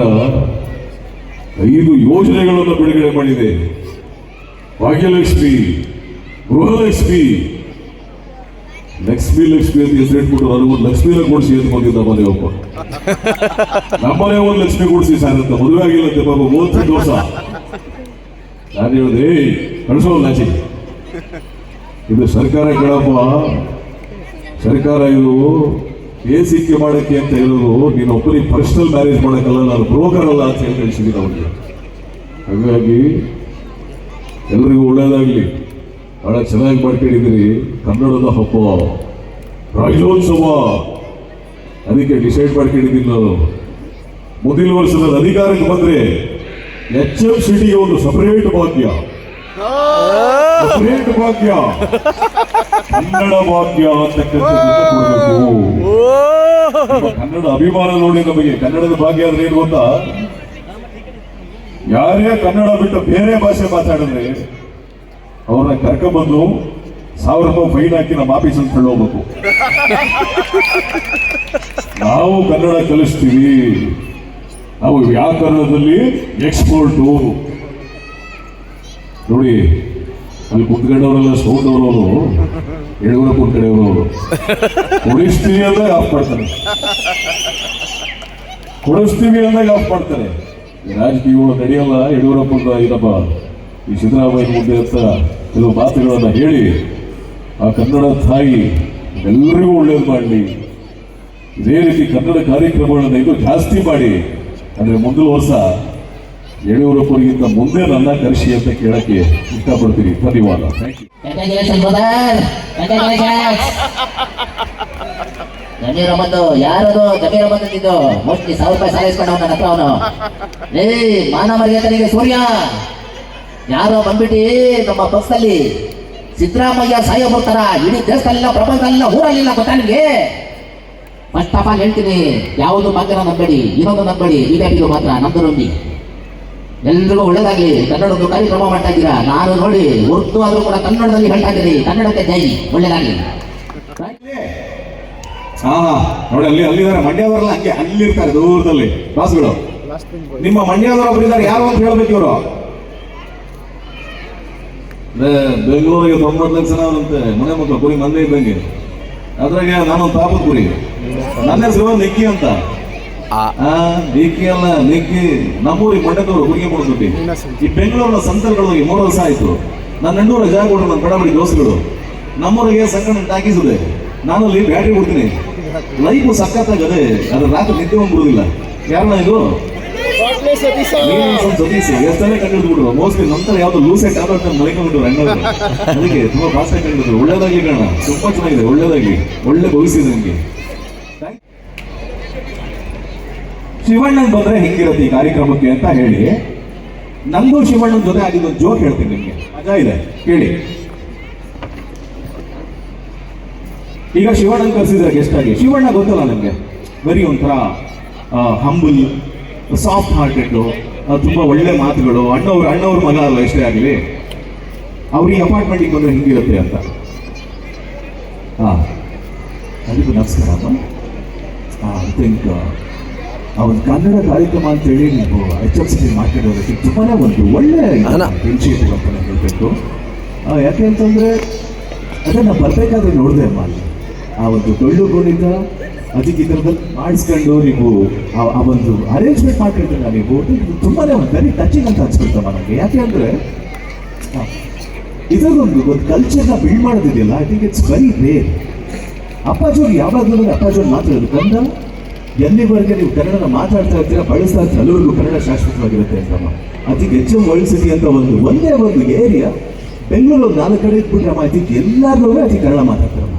5 ಯೋಜನೆಗಳನ್ನು ಬಿಡುಗಡೆ ಮಾಡಿದೆ. ಭಾಗ್ಯಲಕ್ಷ್ಮಿ, ಗೃಹಲಕ್ಷ್ಮಿ, ಲಕ್ಷ್ಮಿ ಅಂತ ಹೆಸರಿಟ್ಬಿಟ್ಟು ನನಗೊಂದು ಲಕ್ಷ್ಮಿನ ಕೊಡಿಸಿ ಅಂತ ಬಂದಿದ್ದ ಮನೆಯೊಬ್ಬ. ನಮ್ಮನೆ ಒಂದು ಲಕ್ಷ್ಮಿ ಕೊಡಿಸಿ ಸರ್ ಅಂತ, ಮದುವೆ ಆಗಿಲ್ಲಂತೆ ಪಾಪ 32 ವರ್ಷ. ನಾನು ಹೇಳಿದೆ, ಕಳಿಸೋಲ್ಲ ಆಚೆ, ಇದು ಸರ್ಕಾರ ಕೇಳಪ್ಪ, ಸರ್ಕಾರ ಇದು ಬೇಸಿಗೆ ಮಾಡಕ್ಕೆ ಅಂತ ಇರೋದು, ನೀನು ಒಬ್ಬರಿಗೆ ಪರ್ಸನಲ್ ಮ್ಯಾರೇಜ್ ಮಾಡೋಕ್ಕಲ್ಲ, ನಾನು ಬ್ರೋಕರ್ ಅಲ್ಲ ಅಂತ ಹೇಳಿ ಕಳಿಸಿದ್ದೀನಿ ಅವ್ರಿಗೆ. ಹಾಗಾಗಿ ಎಲ್ರಿಗೂ ಒಳ್ಳೇದಾಗ್ಲಿ. ಬಹಳ ಚೆನ್ನಾಗಿ ಮಾಡ್ಕೊಂಡಿದ್ದೀರಿ. ಕನ್ನಡದ ಹಬ್ಬ ರಾಜ್ಯೋತ್ಸವ, ಅದಕ್ಕೆ ಡಿಸೈಡ್ ಮಾಡ್ಕೊಂಡಿದ್ದೀನಿ ನಾನು. ಮುಂದಿನ ವರ್ಷದಲ್ಲಿ ಅಧಿಕಾರಕ್ಕೆ ಬಂದ್ರೆ HMCTಗೆ ಒಂದು ಸಪರೇಟ್ ಭಾಗ್ಯ, ಸಪರೇಟ್ ಭಾಗ್ಯ, ಕನ್ನಡ ಭಾಗ್ಯ ಅಂತಕ್ಕಂಥದ್ದು. ಕನ್ನಡ ಅಭಿಮಾನ ನೋಡಿ ನಮಗೆ. ಕನ್ನಡದ ಭಾಗ್ಯ ಅಂದ್ರೆ ಏನು ಗೊತ್ತಾ? ಯಾರೇ ಕನ್ನಡ ಬಿಟ್ಟು ಬೇರೆ ಭಾಷೆ ಮಾತಾಡಿದ್ರೆ ಅವ್ರನ್ನ ಕರ್ಕೊಂಡ್ಬಂದು 1000 ರೂಪಾಯಿ ಫೈನ್ ಹಾಕಿ ನಮ್ಮ ಆಫೀಸ್ ಅಂತ ಹೋಗ್ಬೇಕು. ನಾವು ಕನ್ನಡ ಕಲಿಸ್ತೀವಿ. ನಾವು ವ್ಯಾಕರಣದಲ್ಲಿ ಎಕ್ಸ್ಪೋರ್ಟು. ನೋಡಿ, ಅಲ್ಲಿ ಕುತ್ಕೊಂಡವರೆಲ್ಲ ಸೌದವರು ಯಡಿಯೂರಪ್ಪ ಕಡೆಯವರು ಕೊಡಿಸ್ತೀವಿ ಅಂದಾಗ ಆಫ್ ಮಾಡ್ತಾರೆ, ಕೊಡಿಸ್ತೀವಿ ಅಂದಾಗ ಆಫ್ ಮಾಡ್ತಾರೆ. ರಾಜಕೀಯಗಳು ನಡೆಯಲ್ಲ. ಯಡಿಯೂರಪ್ಪ ಇದಪ್ಪ ಈ ಸಿದ್ದರಾಮಯ್ಯ ಮುಂದೆ ಅಂತ ಕೆಲವು ಮಾತುಗಳನ್ನ ಹೇಳಿ ಆ ಕನ್ನಡ ತಾಯಿ ಎಲ್ಲರಿಗೂ ಒಳ್ಳೇದು ಮಾಡಲಿ. ಇದೇ ರೀತಿ ಕನ್ನಡ ಕಾರ್ಯಕ್ರಮಗಳನ್ನು ಇನ್ನೂ ಜಾಸ್ತಿ ಮಾಡಿ. ಅಂದರೆ ಮುಂದಿನ ವರ್ಷ ಯಡಿಯೂರಪ್ಪರಿಗಿಂತ ಮುಂದೆ ನನ್ನ ಕರೆಸಿ ಅಂತ ಕೇಳಕ್ಕೆ ಇಷ್ಟಪಡ್ತೀನಿ. ಧನ್ಯವಾದ. Thank you. ಜಮೀರ್ ಅಹಮದ್ ಯಾರದು? ಜಮೀರ್ ಅಹಮದ್ ಅಂತಿದ್ದು ಮೋಸ್ಟ್ಲಿ 1000 ರೂಪಾಯಿ ಸಾಲ ಇಸ್ಕೊಂಡವ್ ನನ್ನ ಹತ್ರ. ಅವನು ಮಾನ ಮರ್ಯಾದನಿಗೆ ಸೂರ್ಯ ಯಾರೋ ಬಂದ್ಬಿಟ್ಟು ನಮ್ಮ ಪಕ್ಷದಲ್ಲಿ ಸಿದ್ದರಾಮಯ್ಯ ಸಾಯೋ ಬರ್ತಾರ. ಇಡೀ ದೇಶದಲ್ಲ, ಪ್ರಪಂಚದಲ್ಲ, ಊರಲ್ಲಿಲ್ಲ. ಗೊತ್ತಾ ನಿಮಗೆ? ಫಸ್ಟ್ ಆಫ್ ಆಲ್ ಹೇಳ್ತೀನಿ, ಯಾವುದು ಮಾತನ್ನ ನಂಬೇಡಿ, ಇನ್ನೊಂದು ನಂಬೇಡಿ. ಬಿಜೆಪಿಗೂ ಮಾತ್ರ, ನಮ್ದು ನಂಬಿ. ಎಲ್ರಿಗೂ ಒಳ್ಳೇದಾಗ್ಲಿ. ಕನ್ನಡದ್ದು ಕಾರ್ಯಕ್ರಮ ಮಾಡ್ತಾ ಇದ್ದೀರಾ. ನಾನು ನೋಡಿ ಉರ್ದು ಆದ್ರೂ ಕೂಡ ಕನ್ನಡದಲ್ಲಿ ಹೇಳ್ತಾ ಇದ್ದೀನಿ. ಕನ್ನಡಕ್ಕೆ ಜೈ, ಒಳ್ಳೇದಾಗ್ಲಿ. ಹಾ ನೋಡಿ, ಅಲ್ಲಿದ್ದಾರೆ ಮಂಡ್ಯದವರೆಲ್ಲ ಹಂಗೆ ಅಲ್ಲಿರ್ತಾರೆ ದೂರದಲ್ಲಿ ಬಾಸ್ಗಳು. ನಿಮ್ಮ ಮಂಡ್ಯದವರೊಬ್ರು ಇದ್ದಾರೆ, ಯಾರು ಅಂತ ಹೇಳ್ಬೇಕು ಇವರು. ಬೆಂಗಳೂರಿಗೆ 90 ಲಕ್ಷ ಜನ ಅಂತೆ ಮನೆ ಮಕ್ಕಳು ಕುರಿ ಮಂದೆ ಇದ್ದಂಗೆ. ಅದ್ರಾಗೆ ನಾನೊಂದು ತಾಪದ ಕುರಿ. ನನ್ನ ಹೆಸರು ನಿಕ್ಕಿ ಅಂತ. ನಿಕ್ಕಿ ಅಲ್ಲ, ನಿಕ್ಕಿ. ನಮ್ಮೂರಿಗೆ ಮಂಡ್ಯದವರು ಹುಡುಗಿ ಮಾಡ್ತೀವಿ. ಈ ಬೆಂಗಳೂರಿನ ಸಂತರ್ಗಳು ಹೋಗಿ 3 ವರ್ಷ ಆಯ್ತು. ನನ್ನ ಹೆಣ್ಣೂರ ಜಾಗ ಕೊಡ್ರು ನನ್ನ ಬಡಬಡಿ ದೋಸ್ತುಗಳು. ನಮ್ಮೂರಿಗೆ ಸಂಕಟ ಟಾಕಿಸಿದೆ. ನಾನು ಅಲ್ಲಿ ಬ್ಯಾಟ್ರಿ ಕೊಡ್ತೀನಿ. ಲೈಫು ಸಖತ್ತಾಗದೆ. ಅದ್ರ ರಾತ್ರಿ ನಿದ್ದೆ ಬಂದ್ಬಿಡುದಿಲ್ಲ. ಯಾರನ್ನ ಇದು ಸತೀಶ್ ಎಷ್ಟಲ್ಲೇ ಕಂಡಿಡ್ಬಿಟ್ರು. ಮೋಸ್ಟ್ಲಿ ನಂತರ ಯಾವ್ದು ಲೂಸೆ ಟ್ಯಾಬ್ಲೆಟ್ ಮಲಿಕೊಂಡ್ಬಿಟ್ರು ಅಣ್ಣವರು. ಅದಕ್ಕೆ ತುಂಬಾ ಫಾಸ್ಟ್ ಆಗಿ ಕಂಡಿದ್ರು. ಒಳ್ಳೇದಾಗ್ಲಿ ಕಣ, ತುಂಬಾ ಚೆನ್ನಾಗಿದೆ. ಒಳ್ಳೇದಾಗ್ಲಿ, ಒಳ್ಳೆ ಭವಿಷ್ಯ ನಿಮ್ಗೆ. ಶಿವಣ್ಣನ್ ಬಂದ್ರೆ ಹೆಂಗಿರುತ್ತೆ ಈ ಕಾರ್ಯಕ್ರಮಕ್ಕೆ ಅಂತ ಹೇಳಿ ನಂದು ಶಿವಣ್ಣನ ಜೊತೆ ಆಗಿದ್ದೊಂದು ಜೋಕ್ ಹೇಳ್ತೀನಿ ನಿಮ್ಗೆ. ಮಜಾ ಇದೆ, ಕೇಳಿ. ಈಗ ಶಿವಣ್ಣನ್ ಕರೆಸಿದ್ರೆ ಗೆಸ್ಟ್ ಆಗಿ. ಶಿವಣ್ಣ ಗೊತ್ತಲ್ಲ ನಮ್ಗೆ, ಬರೀ ಒಂಥರ ಹಂಬಲ್, ಸಾಫ್ಟ್ ಹಾರ್ಟೆಡ್, ತುಂಬಾ ಒಳ್ಳೆ ಮಾತುಗಳು. ಅಣ್ಣವ್ರ ಮಗ ಅಲ್ಲ ಎಷ್ಟೇ ಆಗಲಿ. ಅವ್ರು ಈ ಅಪಾರ್ಟ್ಮೆಂಟಿಗೆ ಬಂದ್ರೆ ಹಿಂಗಿರುತ್ತೆ ಅಂತ. ಅದಕ್ಕೂ ನಮಸ್ಕಾರ. ಐ ಥಿಂಕ್ ಅವನ್ ಕನ್ನಡ ಕಾರ್ಯಕ್ರಮ ಅಂತೇಳಿ ನೀವು HMCT ಮಾತಾಡೋದಕ್ಕೆ ತುಂಬಾನೇ ಒಂದು ಒಳ್ಳೆ ಇನಿಷಿಯೇಟಿವ್ ಅಂತ ನಾನು ಹೇಳ್ಬೇಕು. ಯಾಕೆ ಅಂತಂದ್ರೆ ಅದನ್ನ ಬರ್ಬೇಕಾದ್ರೆ ನೋಡಿದೆ ಅಮ್ಮ ಅಲ್ಲಿ ಆ ಒಂದು ಡೊಳ್ಳು ಕುಣಿತ, ಅದಕ್ಕೆ ಇದರದಲ್ಲಿ ಮಾಡಿಸ್ಕೊಂಡು ನೀವು ಆ ಒಂದು ಅರೇಂಜ್ಮೆಂಟ್ ಮಾಡ್ಕೊಳ್ತೀರ ನೀವು. ತುಂಬಾನೇ ಒಂದು ವೆರಿ ಟಚಿಂಗ್ ಅಂತ ಅನ್ಸ್ಬಿಡ್ತಮ್ಮ ನನಗೆ. ಯಾಕೆ ಅಂದ್ರೆ ಇದರೊಂದು ಕಲ್ಚರ್ನ ಬಿಲ್ಡ್ ಮಾಡೋದಿದೆಯಲ್ಲ, I think it's very rare. ಅಪ್ಪಾಜಿಯವ್ರು ಯಾವಾಗಲೂ ಅಪ್ಪಾಜಿಯವ್ರು ಮಾತಾಡೋದು ಕನ್ನಡ. ಎಲ್ಲಿವರೆಗೆ ನೀವು ಕನ್ನಡನ ಮಾತಾಡ್ತಾ ಇರ್ತೀರಾ, ಬಳಸ್ತಾ ಇರ್ತೀರ, ಅಲ್ಲಿವರೆಗೂ ಕನ್ನಡ ಶಾಶ್ವತವಾಗಿರುತ್ತೆ ಅಂತಮ್ಮ. ಅದಕ್ಕೆ HM ವರ್ಲ್ಡ್ ಸಿಟಿ ಅಂತ ಒಂದೇ ಒಂದು ಏರಿಯಾ ಬೆಂಗಳೂರು 4 ಕಡೆ ಇಟ್ಬಿಟ್ರಮ್ಮ. ಐ ಥಿಂಕ್ ಎಲ್ಲರೂ ಅದಕ್ಕೆ ಕನ್ನಡ ಮಾತಾಡ್ತಾರಮ್ಮ.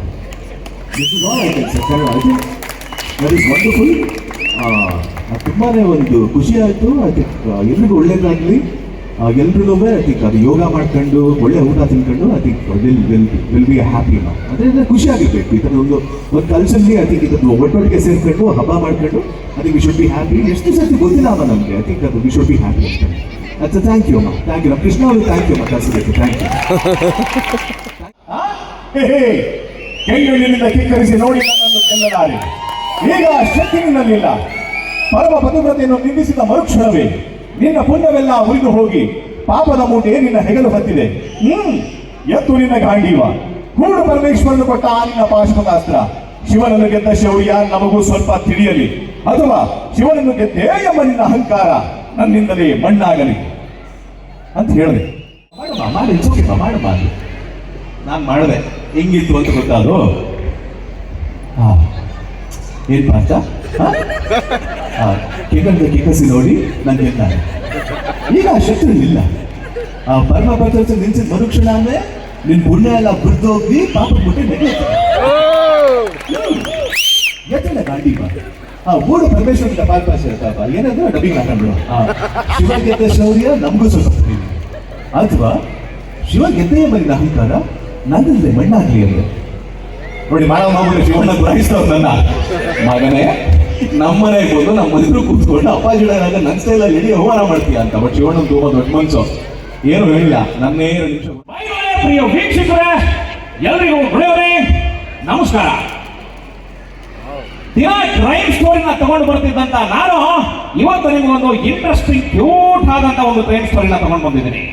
This is all I can say. Kannada I think that is wonderful. ತುಂಬಾನೇ ಒಂದು ಖುಷಿ ಆಯಿತು. ಐ ಥಿಂಕ್ ಎಲ್ರಿಗೂ ಒಳ್ಳೇದಾಗಲಿ. ಎಲ್ರೂ ಐ ಥಿಂಕ್ ಅದು ಯೋಗ ಮಾಡ್ಕೊಂಡು ಒಳ್ಳೆ ಊಟ ತಿನ್ಕೊಂಡು I think will be happy. ಅದರಿಂದ ಖುಷಿ ಆಗಿರ್ಬೇಕು. ಈ ಥರ ಒಂದು ಕಲ್ಚರ್ಲಿ ಐ ಥಿಂಕ್ ಇದನ್ನು ಒಟ್ಟೊಟ್ಟಿಗೆ ಸೇರ್ಕೊಂಡು ಹಬ್ಬ ಮಾಡ್ಕೊಂಡು I think we should be happy. ಎಷ್ಟು ಸರ್ತಿ ಗೊತ್ತಿಲ್ಲ ಅಮ್ಮ ನಮಗೆ. ಐ ಥಿಂಕ್ ಅದು ವಿ ಶುಡ್ ಬಿ ಹ್ಯಾಪಿ ಅಂತ. ಅಚ್ಚಾ, ಥ್ಯಾಂಕ್ ಯು ಅಮ್ಮ, ಥ್ಯಾಂಕ್ ಯು. ಕೃಷ್ಣ ಅವರು ಥ್ಯಾಂಕ್ ಯು ಅಮ್ಮ, ಕಳಿಸಬೇಕು. Thank you. ಕೆಂಗಣ್ಣಿನಿಂದ ಕಿಕ್ಕರಿಸಿ ನೋಡಿ ನನ್ನನ್ನು ಗೆಲ್ಲಲಾರೆ. ಈಗ ಶಕ್ತಿ ನಿನ್ನಲ್ಲಿಲ್ಲ. ಪರಮ ಪತಿವ್ರತೆಯನ್ನು ನಿಂದಿಸಿದ ಮರುಕ್ಷಣವೇ ನಿನ್ನ ಪುಣ್ಯವೆಲ್ಲ ಉರಿದು ಹೋಗಿ ಪಾಪದ ಮೂಟೆ ನಿನ್ನ ಹೆಗಲು ಹತ್ತಿದೆ. ಎತ್ತು ನಿನ್ನ ಗಾಂಡೀವ. ಕೂಡು ಪರಮೇಶ್ವರನು ಕೊಟ್ಟ ನಿನ್ನ ಪಾಶುಪತಾಸ್ತ್ರ. ಶಿವನನ್ನು ಗೆದ್ದ ಶೌರ್ಯ ನಮಗೂ ಸ್ವಲ್ಪ ತಿಳಿಯಲಿ, ಅಥವಾ ಶಿವನನ್ನು ಗೆದ್ದೇ ಎಂಬ ನಿನ್ನ ಅಹಂಕಾರ ನನ್ನಿಂದಲೇ ಮಣ್ಣಾಗಲಿ ಅಂತ ಹೇಳಿದೆ. ಮಾಡಬಾರ್ದು. ನಾನು ಮಾಡಿದೆ. ಹೆಂಗಿತ್ತು ಅಂತ ಗೊತ್ತಾದ್ರು. ಏನ್ ಪಾಠ ಕಿಕ್ಕಸಿ ನೋಡಿ ನಾನು ಗೆದ್ದಾನೆ. ಈಗ ಆ ಶತ್ರು ಇಲ್ಲ. ಆ ಪರಮ ಭದ್ರತೆ ನಿಲ್ಸಿದ ಮರುಕ್ಷಣ ಅಂದ್ರೆ ನಿನ್ ಪುಣ್ಯ ಎಲ್ಲ ಬಿಡ್ದೋಗಿ ಪಾಪ ಬಿಟ್ಟು ಎತ್ತಲ್ಲ ಗಾಡಿ ಆ ಮೂಡು ಪರಮೇಶ್ವರ ಪಾಲ್ಪಾಸ್ ಹೇಳ್ತಾವ ಏನಂದ್ರೆ ಡಬ್ಬಿಂಗ್ ಹಾಕೊಂಡ್ರು ಶಿವ ಗೆದ್ದ ಶೌರ್ಯ ನಮಗೂ ಸ್ವಲ್ಪ ಅಥವಾ ಶಿವ ಗೆದ್ದೆಯ ಮೇಲಿನ ಅಹಂಕಾರ ನನ್ನಂದ್ರೆ ಮಣ್ಣಾಗ್ಲಿ ಅಂದ್ರೆ ನೋಡಿ ಮಾಡ ಶಿವಣ್ಣ ಗುರಾಯಿಸ್ತವ್ರು ನನ್ನ ಮಗನೇ ನಮ್ಮನೆಗೆ ಬಂದು ನಮ್ಮ ಮನೆಯವರು ಕೂತ್ಕೊಂಡು ಅಪ್ಪಾಜಿಡಾಗ ನನ್ನ ಸ್ಟೈಲಲ್ಲಿ ಇಡೀ ಅವಮಾನ ಮಾಡ್ತೀಯ ಅಂತ. ಬಟ್ ಶಿವಣ್ಣ ತುಂಬಾ ದೊಡ್ಡ ಮನ್ಸು, ಏನು ಹೇಳಿಲ್ಲ. ನನ್ನೇ 2 ನಿಮಿಷ. ಪ್ರಿಯ ವೀಕ್ಷಕರೇ, ಎಲ್ಲರಿಗೂ ಒಳ್ಳೆಯವರೇ ನಮಸ್ಕಾರ. ದಿನ ಕ್ರೈಮ್ ಸ್ಟೋರಿನ ತಗೊಂಡು ಬರ್ತಿದ್ದಂತ ನಾನು ಇವತ್ತು ನಿಮಗೊಂದು ಇಂಟ್ರೆಸ್ಟಿಂಗ್ ಕ್ಯೂಟ್ ಆದಂತ ಒಂದು ಕ್ರೈಮ್ ಸ್ಟೋರಿನ ತಗೊಂಡು ಬಂದಿದ್ದೀನಿ.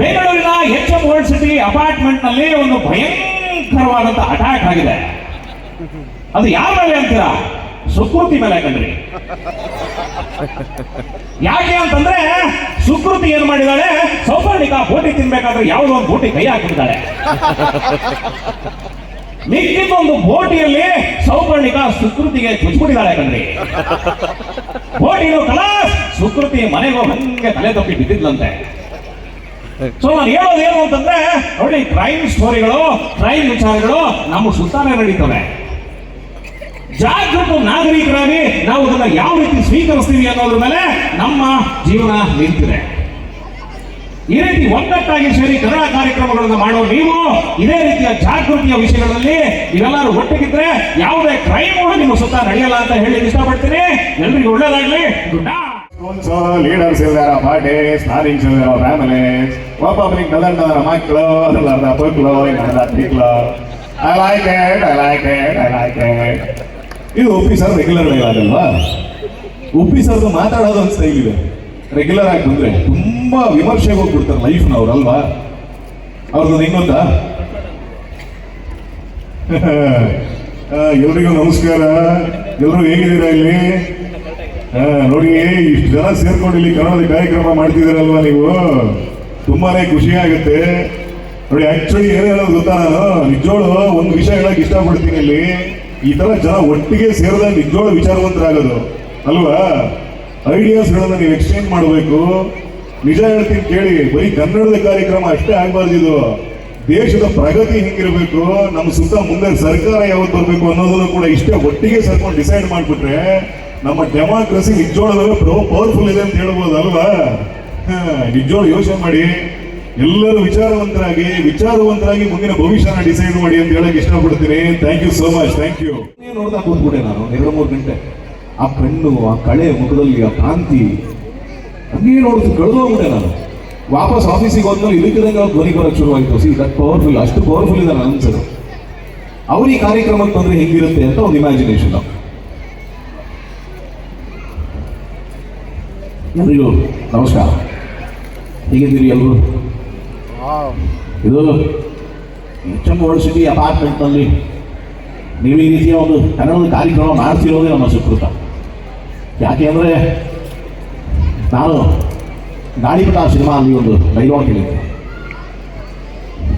ಬೆಂಗಳೂರಿನ HM ವರ್ಲ್ಡ್ ಸಿಟಿ ಅಪಾರ್ಟ್ಮೆಂಟ್ ನಲ್ಲಿ ಒಂದು ಭಯಂಕರವಾದಂತ ಅಟ್ಯಾಕ್ ಆಗಿದೆ. ಅದು ಯಾರ ಮೇಲೆ ಅಂತೀರಾ? ಸುಕೃತಿ ಮೇಲೆ ಕಂಡ್ರಿ. ಯಾಕೆ ಅಂತಂದ್ರೆ ಸುಕೃತಿ ಏನ್ ಮಾಡಿದಾಳೆ, ಸೌಪರ್ಣಿಕಾ ಬೋಟಿ ತಿನ್ಬೇಕಾದ್ರೆ ಯಾವುದೋ ಒಂದು ಬೋಟಿ ಕೈ ಹಾಕಿದ್ದಾಳೆ. ಮಿಕ್ಕಿದ್ದೊಂದು ಬೋಟಿಯಲ್ಲಿ ಸೌಪರ್ಣಿಕಾ ಸುಕೃತಿಗೆ ಚುಚ್ಚಿಬಿಟ್ಟಿದ್ದಾಳೆ ಕಣ್ರಿ. ಬೋಟಿನು ಕಲಾಸ್, ಸುಕೃತಿ ಮನೆಗೂ ಹಂಗೆ ತಲೆ ತಪ್ಪಿ ಬಿದ್ದಿದ್ಲಂತೆ. ಸೊ ನಾನು ಹೇಳೋದೇನು ಅಂತಂದ್ರೆ ನೋಡಿ, ಕ್ರೈಮ್ ಸ್ಟೋರಿಗಳು, ಕ್ರೈಮ್ ವಿಚಾರಗಳು ನಮ್ಮ ಸುತ್ತಾನೆ ನಡೀತವೆ. ಜಾಗೃತ ನಾಗರಿಕರಾಗಿ ನಾವು ಅದನ್ನ ಯಾವ ರೀತಿ ಸ್ವೀಕರಿಸ್ತೀವಿ ಅನ್ನೋದ್ರ ಮೇಲೆ ನಮ್ಮ ಜೀವನ ನಿಂತಿದೆ. ಈ ರೀತಿ ಒಗ್ಗಟ್ಟಾಗಿ ಸೇರಿ ಕನ್ನಡ ಕಾರ್ಯಕ್ರಮಗಳನ್ನು ಮಾಡೋ ನೀವು ಇದೇ ರೀತಿಯ ಜಾಗೃತಿಯ ವಿಷಯಗಳಲ್ಲಿ ನೀವೆಲ್ಲರೂ ಒಟ್ಟಿಗಿದ್ರೆ ಯಾವುದೇ ಕ್ರೈಮ್ ನಿಮ್ಮ ಸುತ್ತ ನಡೆಯಲ್ಲ ಅಂತ ಹೇಳಿ ಇಷ್ಟಪಡ್ತೀನಿ. ಎಲ್ರಿಗೂ ಒಳ್ಳೇದಾಗ್ಲಿ. Good night. ಲೀಡರ್ಸ್ ಇಲ್ದಾರ, ಪಾರ್ಟೀಸ್, ಸ್ಟಾರಿಂಗ್ಸ್ ಇಲ್ದಾರ, ಫ್ಯಾಮಿಲೀಸ್, ಒಬ್ಬೊಬ್ಬರಿಗೆ ಕದಂಡದರ ಮಕ್ಕಳು, ಅದರ ಮಕ್ಕಳು, ಇನ್ನೊಂದರ ತಿಕ್ಳು. I like it, I like it, I like it. ಇದು ಉಪ್ಪಿ ಸರ್ ರೆಗ್ಯುಲರ್ ಡೈಲಾಗ್ ಅಲ್ವಾ? ಉಪ್ಪಿ ಸರ್ದು ಮಾತಾಡೋದು ಒಂದು ಸ್ಟೈಲ್ ಇದೆ. ರೆಗ್ಯುಲರ್ ಆಗಿ ಬಂದ್ರೆ ತುಂಬಾ ವಿಮರ್ಶೆಗೆ ಹೋಗ್ಬಿಡ್ತಾರೆ ಲೈಫ್ನವ್ರು ಅಲ್ವಾ? ಅವ್ರದ್ದು ಇನ್ನೊಂದ ಎಲ್ರಿಗೂ ನಮಸ್ಕಾರ. ಎಲ್ಲರೂ ಹೇಗಿದ್ದೀರಾ ಇಲ್ಲಿ? ನೋಡಿ, ಇಷ್ಟು ಜನ ಸೇರ್ಕೊಂಡು ಇಲ್ಲಿ ಕನ್ನಡದ ಕಾರ್ಯಕ್ರಮ ಮಾಡ್ತಿದ್ದೀರಲ್ವಾ ನೀವು, ತುಂಬಾನೇ ಖುಷಿ ಆಗುತ್ತೆ. ನೋಡಿ, ಆಕ್ಚುಲಿ ಏನು ಹೇಳೋದು ಗೊತ್ತಾ, ನಾನು ನಿಜೋಳು ಒಂದು ವಿಷಯ ಹೇಳಕ್ ಇಷ್ಟಪಡ್ತೀನಿ. ಇಲ್ಲಿ ಈ ತರ ಜನ ಒಟ್ಟಿಗೆ ಸೇರಿದಾಗ ನಿಜೋಳು ವಿಚಾರವಂತರಾಗೋದು ಅಲ್ವಾ? ಐಡಿಯಾಸ್ಗಳನ್ನ ನೀವು ಎಕ್ಸ್ಚೇಂಜ್ ಮಾಡಬೇಕು. ನಿಜ ಹೇಳ್ತೀನಿ ಕೇಳಿ, ಬರೀ ಕನ್ನಡದ ಕಾರ್ಯಕ್ರಮ ಅಷ್ಟೇ ಆಗ್ಬಾರ್ದಿದು. ದೇಶದ ಪ್ರಗತಿ ಹೆಂಗಿರ್ಬೇಕು, ನಮ್ಮ ಸುತ್ತ ಮುಂದೆ ಸರ್ಕಾರ ಯಾವತ್ತು ಬರಬೇಕು ಅನ್ನೋದನ್ನು ಕೂಡ ಇಷ್ಟೇ ಒಟ್ಟಿಗೆ ಸೇರ್ಕೊಂಡು ಡಿಸೈಡ್ ಮಾಡಿಬಿಟ್ರೆ ನಮ್ಮ ಡೆಮಾಕ್ರಸಿ ನಿಜೋಳದಾಗ ಪವರ್ಫುಲ್ ಇದೆ ಅಂತ ಹೇಳ್ಬೋದು ಅಲ್ವಾ? ನಿಜೋಳು ಯೋಚನೆ ಮಾಡಿ, ಎಲ್ಲರೂ ವಿಚಾರವಂತರಾಗಿ ಮುಂದಿನ ಭವಿಷ್ಯನ ಡಿಸೈಡ್ ಮಾಡಿ ಅಂತ ಹೇಳಕ್ ಇಷ್ಟಪಡ್ತೀನಿ. Thank you so much. Thank you. ನೋಡ್ತಾ ಕೂತ್ಬಿಟ್ಟೆ ನಾನು 2-3 ಗಂಟೆ. ಆ ಕಣ್ಣು, ಆ ಕಳೆ ಮುಖದಲ್ಲಿ, ಆ ಕಾಂತಿ ಹಂಗೆ ನೋಡ್ತು, ಕಳೆದೋಗ್ಬಿಟ್ಟೆ ನಾನು. ವಾಪಸ್ ಆಫೀಸಿಗೆ ಹೋದ್ಮೇಲೆ ಇದಕ್ಕಿದಂಗೆ ಧ್ವನಿ ಬರೋಕ್ಕೆ ಶುರುವಾಯಿತು. ಸಿ ದಟ್ ಪವರ್ಫುಲ್, ಅಷ್ಟು ಪವರ್ಫುಲ್ ಇದೆ ನನ್ನ ಅನ್ಸೋದು. ಅವ್ರು ಈ ಕಾರ್ಯಕ್ರಮಕ್ಕೆ ಬಂದ್ರೆ ಹೆಂಗಿರುತ್ತೆ ಅಂತ ಒಂದು ಇಮ್ಯಾಜಿನೇಷನ್. ಎಲ್ರಿಗೂ ನಮಸ್ಕಾರ. ಹೇಗಿದ್ದೀರಿ ಎಲ್ಲರೂ? ಇದು HM ವರ್ಲ್ಡ್ ಸಿಟಿ ಅಪಾರ್ಟ್ಮೆಂಟ್ನಲ್ಲಿ ನೀವು ಈ ರೀತಿಯ ಒಂದು ಕನ್ನಡದ ಕಾರ್ಯಕ್ರಮ ಮಾಡ್ತಿರೋದೇ ನಮ್ಮ ಸುಕೃತ. ಯಾಕೆ ಅಂದರೆ ನಾನು ಗಾಳಿಪಟ ಸಿನಿಮಾ ಅಲ್ಲಿ ಒಂದು ಡೈಲಾಗ್ ಹೇಳಿದ್ದೆ,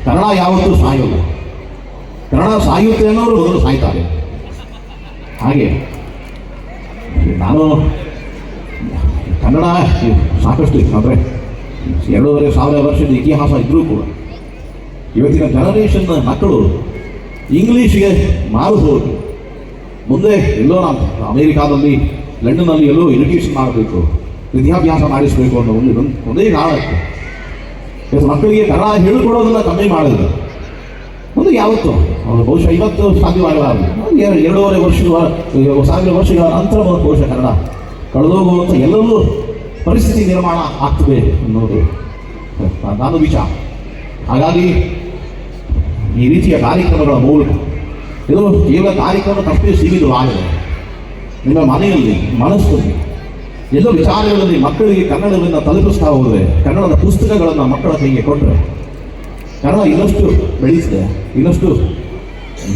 ಕನ್ನಡ ಯಾವತ್ತೂ ಸಾಯೋಲ್ಲ, ಕನ್ನಡ ಸಾಯುತ್ತೆ ಅನ್ನೋರು ಮೊದಲು ಸಾಯ್ತಾರೆ. ಹಾಗೆ ನಾನು ಕನ್ನಡ ಸಾಕಷ್ಟು ಅಂದರೆ 2,500 ವರ್ಷದ ಇತಿಹಾಸ ಇದ್ದರೂ ಕೂಡ ಇವತ್ತಿನ ಜನರೇಷನ್ ಮಕ್ಕಳು ಇಂಗ್ಲೀಷ್ಗೆ ಮಾರುವುದು. ಮುಂದೆ ಎಲ್ಲೋ ನಾವು ಅಮೇರಿಕಾದಲ್ಲಿ, ಲಂಡನ್ನಲ್ಲಿ ಎಲ್ಲೋ ಎಜುಕೇಷನ್ ಮಾಡಬೇಕು, ವಿದ್ಯಾಭ್ಯಾಸ ಮಾಡಿಸಬೇಕು ಅನ್ನೋ ಒಂದೇ ಕಾರಣಕ್ಕೆ ಇವತ್ತು ಮಕ್ಕಳಿಗೆ ಕನ್ನಡ ಹೇಳಿಕೊಡೋದನ್ನ ಕಮ್ಮಿ ಮಾಡಿದ್ರು. ಮುಂದೆ ಯಾವತ್ತು ಅವರು ಬಹುಶಃ ಇವತ್ತು ಸಾಧ್ಯವಾಗಲಾರದು. 2,500 ವರ್ಷಗಳ ನಂತರ ಬಹುಶಃ ಕನ್ನಡ ಕಳೆದೋಗುವಂಥ ಎಲ್ಲವೂ ಪರಿಸ್ಥಿತಿ ನಿರ್ಮಾಣ ಆಗ್ತದೆ ಅನ್ನೋದು ನಾನು ವಿಚಾರ. ಹಾಗಾಗಿ ಈ ರೀತಿಯ ಕಾರ್ಯಕ್ರಮಗಳ ಮೂಲಕ ಇದು ಕೇವಲ ಕಾರ್ಯಕ್ರಮಕ್ಕಷ್ಟೇ ಸೀಮಿತವಾಗಿದೆ. ನಿಮ್ಮ ಮನೆಯಲ್ಲಿ, ಮನಸ್ಸಲ್ಲಿ ಎಲ್ಲ ವಿಚಾರಗಳಲ್ಲಿ ಮಕ್ಕಳಿಗೆ ಕನ್ನಡವನ್ನು ತಲುಪಿಸ್ತಾ ಹೋದರೆ, ಕನ್ನಡದ ಪುಸ್ತಕಗಳನ್ನು ಮಕ್ಕಳ ಕೈಗೆ ಕೊಟ್ಟರೆ ಕನ್ನಡ ಇನ್ನಷ್ಟು ಬೆಳೀತದೆ, ಇನ್ನಷ್ಟು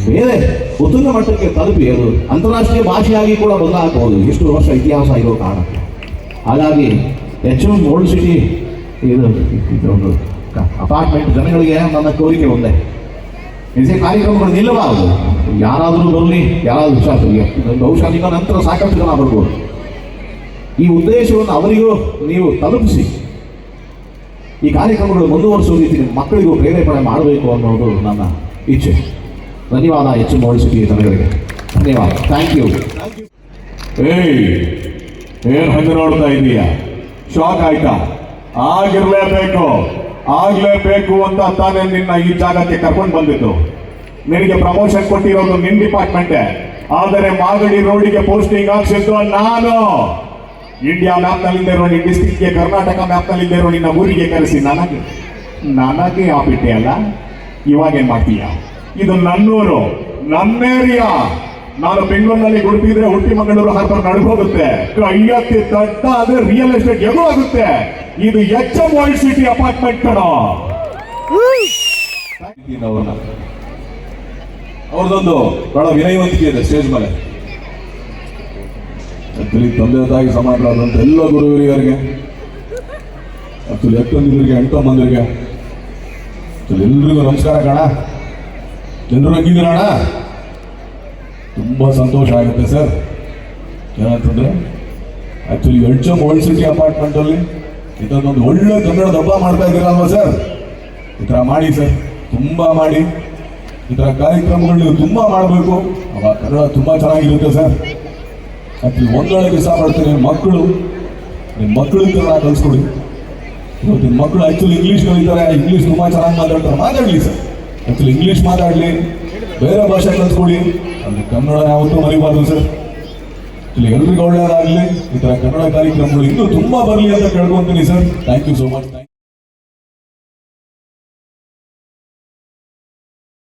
ಬೇರೆ ಉತ್ತುಂಗ ಮಟ್ಟಕ್ಕೆ ತಲುಪಿ ಅದು ಅಂತಾರಾಷ್ಟ್ರೀಯ ಭಾಷೆಯಾಗಿ ಕೂಡ ಬದಲಾಗಬಹುದು, ಎಷ್ಟು ವರ್ಷ ಇತಿಹಾಸ ಇರೋ ಕಾರಣಕ್ಕೆ. ಹಾಗಾಗಿ HM ವರ್ಲ್ಡ್ ಸಿಟಿ ಇದೊಂದು ಅಪಾರ್ಟ್ಮೆಂಟ್ ಜನಗಳಿಗೆ ನನ್ನ ಕೋರಿಕೆ ಒಂದೇ, ಇದೇ ಕಾರ್ಯಕ್ರಮಗಳು ನಿಲ್ಲಬಾರದು. ಯಾರಾದರೂ ಬರಲಿ, ಯಾರಾದರೂ ವಿಚಾರ ಬಹುಶಃ ನಿಮ್ಮ ನಂತರ ಸಾಕಷ್ಟು ಜನ ಬರ್ಬೋದು. ಈ ಉದ್ದೇಶವನ್ನು ಅವರಿಗೂ ನೀವು ತಲುಪಿಸಿ. ಈ ಕಾರ್ಯಕ್ರಮಗಳು ಮುಂದುವರಿಸುವ ರೀತಿ ನಿಮ್ಮ ಮಕ್ಕಳಿಗೂ ಪ್ರೇರೇಪಣೆ ಮಾಡಬೇಕು ಅನ್ನೋದು ನನ್ನ ಇಚ್ಛೆ. ಧನ್ಯವಾದ ಎಚ್ ಎಂ ವರ್ಲ್ಡ್ ಸಿಟಿ ಜನಗಳಿಗೆ. ಧನ್ಯವಾದ. Thank you. ಏಯ್, ಏನ್ ಹಂಗೆ ನೋಡ್ತಾ ಇದೀಯಾ? ಶಾಕ್ ಆಯ್ತಾ? ಆಗ್ಲೇಬೇಕು ಅಂತ ತಾನೇ ನಿನ್ನ ಈ ಜಾಗಕ್ಕೆ ಕರ್ಕೊಂಡು ಬಂದಿದ್ದು. ನಿನಗೆ ಪ್ರಮೋಷನ್ ಕೊಟ್ಟಿರೋದು ನಿನ್ ಡಿಪಾರ್ಟ್ಮೆಂಟೇ, ಆದರೆ ಮಾಗಡಿ ರೋಡಿಗೆ ಪೋಸ್ಟಿಂಗ್ ಹಾಕ್ಸಿದ್ದು ನಾನು. ಇಂಡಿಯಾ ಮ್ಯಾಪ್ ನಲ್ಲಿದ್ದೇ ಇರೋ ನಿನ್ನ ಡಿಸ್ಟ್ರಿಕ್ಟ್ಗೆ, ಕರ್ನಾಟಕ ಮ್ಯಾಪ್ ನಲ್ಲಿದ್ದೇ ಇರೋ ನಿನ್ನ ಊರಿಗೆ ಕರೆಸಿ ನನಗೆ ಆಪಿಟ್ಟೆ ಅಲ್ಲ. ಇವಾಗೇನ್ ಮಾಡ್ತೀಯ? ಇದು ನನ್ನೂರು, ನನ್ನ ಏರಿಯಾ. ನಾನು ಬೆಂಗಳೂರಿನಲ್ಲಿ ಗುಡುಪಿದ್ರೆ ಹುಟ್ಟಿ ಮಂಗಳೂರು ಹಾರ್ಬರ್ ನಡ್ಕೋಗುತ್ತೆ. ಕೈಯತ್ತಿ ತಟ್ಟ ಆದ್ರೆ ರಿಯಲ್ ಎಸ್ಟೇಟ್ ಎಗೋ ಆಗುತ್ತೆ. ಇದು H M world city apartment ಕಣೋ. ಅವ್ರದ್ದೊಂದು ಬಹಳ ವಿನಯವಂತಿಕೆ ಇದೆ ಸ್ಟೇಜ್ ಮೇಲೆ. ಆಕ್ಚುಲಿ ತಂದೆ ತಾಯಿ ಸಮಾನರಾದಂಥ ಎಲ್ಲ ಗುರು ಹಿರಿಯರಿಗೆ, ಆಕ್ಚುಲಿ ಎತ್ತೊಂದಿರಿಗೆ ಎಂಟೊಂಬಂದಿರಿಗೆ ಎಲ್ರಿಗೂ ನಮಸ್ಕಾರ ಕಣ. ಎಲ್ಲರೂ ಹಂಗಿದ್ದೀರಣ? ತುಂಬ ಸಂತೋಷ ಆಗುತ್ತೆ ಸರ್. ಏನಂತಂದ್ರೆ actually H M world city ಅಪಾರ್ಟ್ಮೆಂಟಲ್ಲಿ ಇದೊಂದು ಒಳ್ಳೆ ಕನ್ನಡದ ಹಬ್ಬ ಮಾಡ್ತಾ ಇದ್ದೀರಲ್ವಾ ಸರ್? ಈ ಥರ ಮಾಡಿ ಸರ್, ತುಂಬ ಮಾಡಿ. ಈ ಥರ ಕಾರ್ಯಕ್ರಮಗಳು ನೀವು ತುಂಬ ಮಾಡಬೇಕು. ಅವಾಗ ಕನ್ನಡ ತುಂಬ ಚೆನ್ನಾಗಿರುತ್ತೆ ಸರ್. ಆಕ್ಚುಲಿ ಒಂದೊಳಗೆ ಇಷ್ಟಪಡ್ತೀನಿ, ನಿಮ್ಮ ಮಕ್ಕಳಿಗೆ ಕನ್ನಡ ಕಲಿಸ್ಕೊಡಿ. ಇವತ್ತು ನಿಮ್ಮ ಮಕ್ಕಳು ಆಕ್ಚುಲಿ ಇಂಗ್ಲೀಷ್ ಕಲಿತಾರೆ, ಇಂಗ್ಲೀಷ್ ತುಂಬ ಚೆನ್ನಾಗಿ ಮಾತಾಡಲಿ ಸರ್. ಆಕ್ಚುಲಿ ಇಂಗ್ಲೀಷ್ ಮಾತಾಡಲಿ, ಬೇರೆ ಭಾಷೆ ಕಲಿಸ್ಕೊಡಿ. ಅಲ್ಲಿ ಕನ್ನಡ ಯಾವತ್ತೂ ಮರಿಬಾರ್ದು ಸರ್. ಆಕ್ಚುಲಿ ಎಲ್ರಿಗೂ ಒಳ್ಳೆಯದಾಗಲಿ. ಈ ಥರ ಕನ್ನಡ ಕಾರ್ಯಕ್ರಮಗಳು ಇನ್ನೂ ತುಂಬ ಬರಲಿ ಅಂತ ಕೇಳ್ಕೊತೀನಿ sir. Thank you so much.